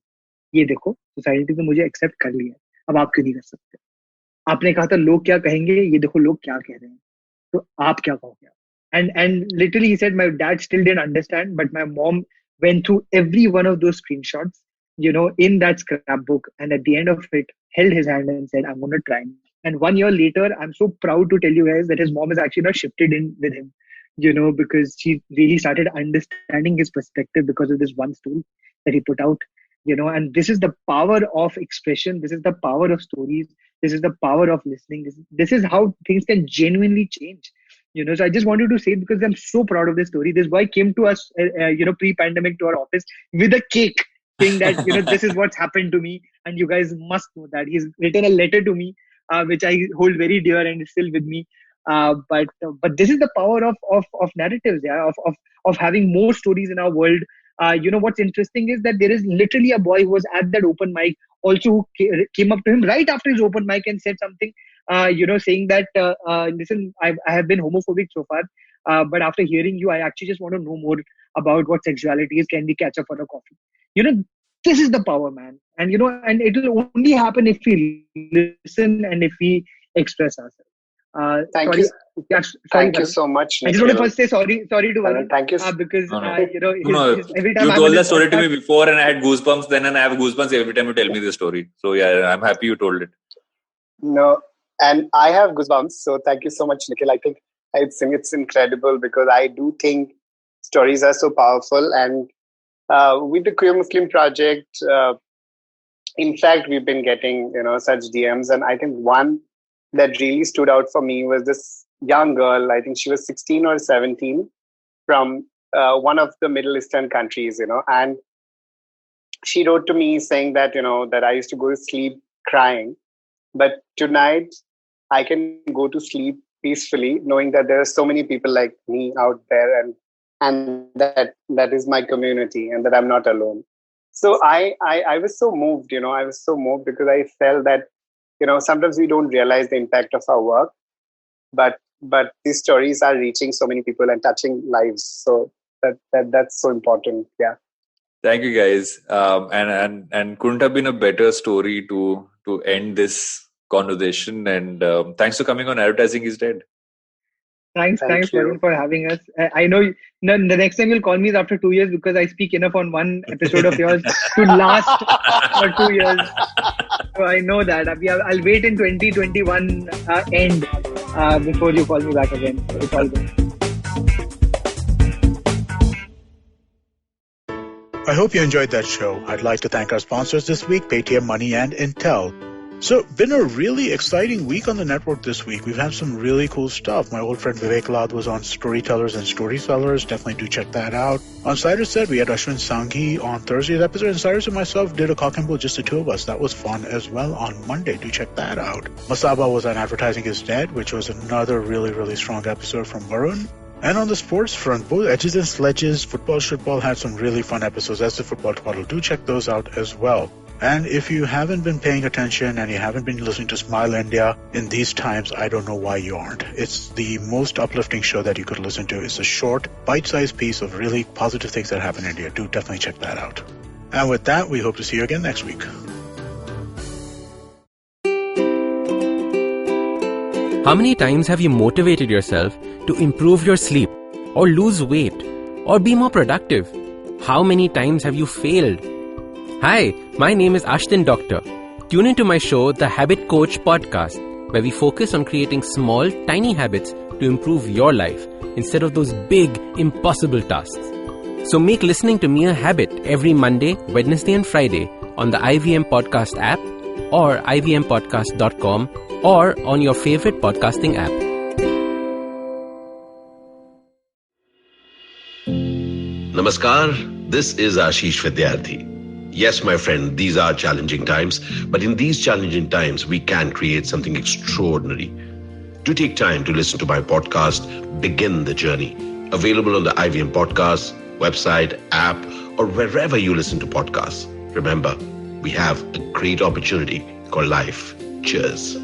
ये देखो सोसाइटी तो मुझे एक्सेप्ट कर लिया, अब आप क्यों नहीं कर सकते. आपने कहा था लोग क्या कहेंगे, ये देखो लोग क्या कह रहे हैं, तो आप क्या कहोगे. And literally he said, my dad still didn't understand, but my mom went through every one of those screenshots, in that scrapbook, and at the end of it held his hand and said, I'm going to try. And 1 year later, I'm so proud to tell you guys that his mom is actually not shifted in with him, because she really started understanding his perspective because of this one story that he put out, and this is the power of expression. This is the power of stories. This is the power of listening. This is how things can genuinely change, so I just wanted to say it because I'm so proud of this story. This boy came to us, pre-pandemic to our office with a cake saying that, this is what's happened to me. And you guys must know that he's written a letter to me, which I hold very dear and is still with me. But this is the power of narratives, yeah, of having more stories in our world. What's interesting is that there is literally a boy who was at that open mic also who came up to him right after his open mic and said something, saying that, listen, I have been homophobic so far, but after hearing you, I actually just want to know more about what sexuality is. Can we catch up for a coffee? This is the power, man. And, and it will only happen if we listen and if we express ourselves. Thank sorry. you. Yeah, Thank sorry, you so much, I just want to first say sorry to Varun. Thank you. Because, No. every time You I'm told in the this story to podcast- me before and I had goosebumps then, and I have goosebumps every time you tell me the story. So yeah, I'm happy you told it. No, and I have goosebumps. So thank you so much, Nikhil. I think it's incredible because I do think stories are so powerful. And with the Queer Muslim Project, in fact, we've been getting such DMs, and I think one that really stood out for me was this young girl. I think she was 16 or 17 from one of the Middle Eastern countries, and she wrote to me saying that that I used to go to sleep crying, but tonight I can go to sleep peacefully, knowing that there are so many people like me out there, and that is my community, and that I'm not alone. So I was so moved, I was so moved because I felt that, sometimes we don't realize the impact of our work, but these stories are reaching so many people and touching lives. So that's so important. Yeah. Thank you, guys. And couldn't have been a better story to end this conversation. And thanks for coming on Advertising is Dead. Thanks, Thank you. Varun, for having us. I know the next time you'll call me is after 2 years, because I speak enough on one episode of yours to last for 2 years. So I know that. I'll wait in 2021 end before you call me back again. It's all good. I hope you enjoyed that show. I'd like to thank our sponsors this week, Paytm Money and Intel. So, been a really exciting week on the network this week. We've had some really cool stuff. My old friend Vivek Lad was on Storytellers and Storysellers. Definitely do check that out. On Cyrus Said, we had Ashwin Sanghi on Thursday's episode, and Cyrus and myself did a cock and bull, just the two of us. That was fun as well on Monday. Do check that out. Masaba was on Advertising is Dead, which was another really, really strong episode from Varun. And on the sports front, both Edges and Sledges, Football Shitball had some really fun episodes. That's the Football Twaddle. Do check those out as well. And if you haven't been paying attention and you haven't been listening to Smile India in these times, I don't know why you aren't. It's the most uplifting show that you could listen to. It's a short, bite-sized piece of really positive things that happen in India. Do definitely check that out. And with that, we hope to see you again next week. How many times have you motivated yourself to improve your sleep, or lose weight, or be more productive? How many times have you failed? Hi, my name is Ashton Doctor. Tune into my show, The Habit Coach Podcast, where we focus on creating small, tiny habits to improve your life instead of those big, impossible tasks. So make listening to me a habit every Monday, Wednesday and Friday on the IVM Podcast app or ivmpodcast.com or on your favorite podcasting app. Namaskar, this is Ashish Vidyarthi. Yes, my friend, these are challenging times, but in these challenging times, we can create something extraordinary. Do take time to listen to my podcast, Begin the Journey, available on the IVM Podcast, website, app, or wherever you listen to podcasts. Remember, we have a great opportunity called life. Cheers.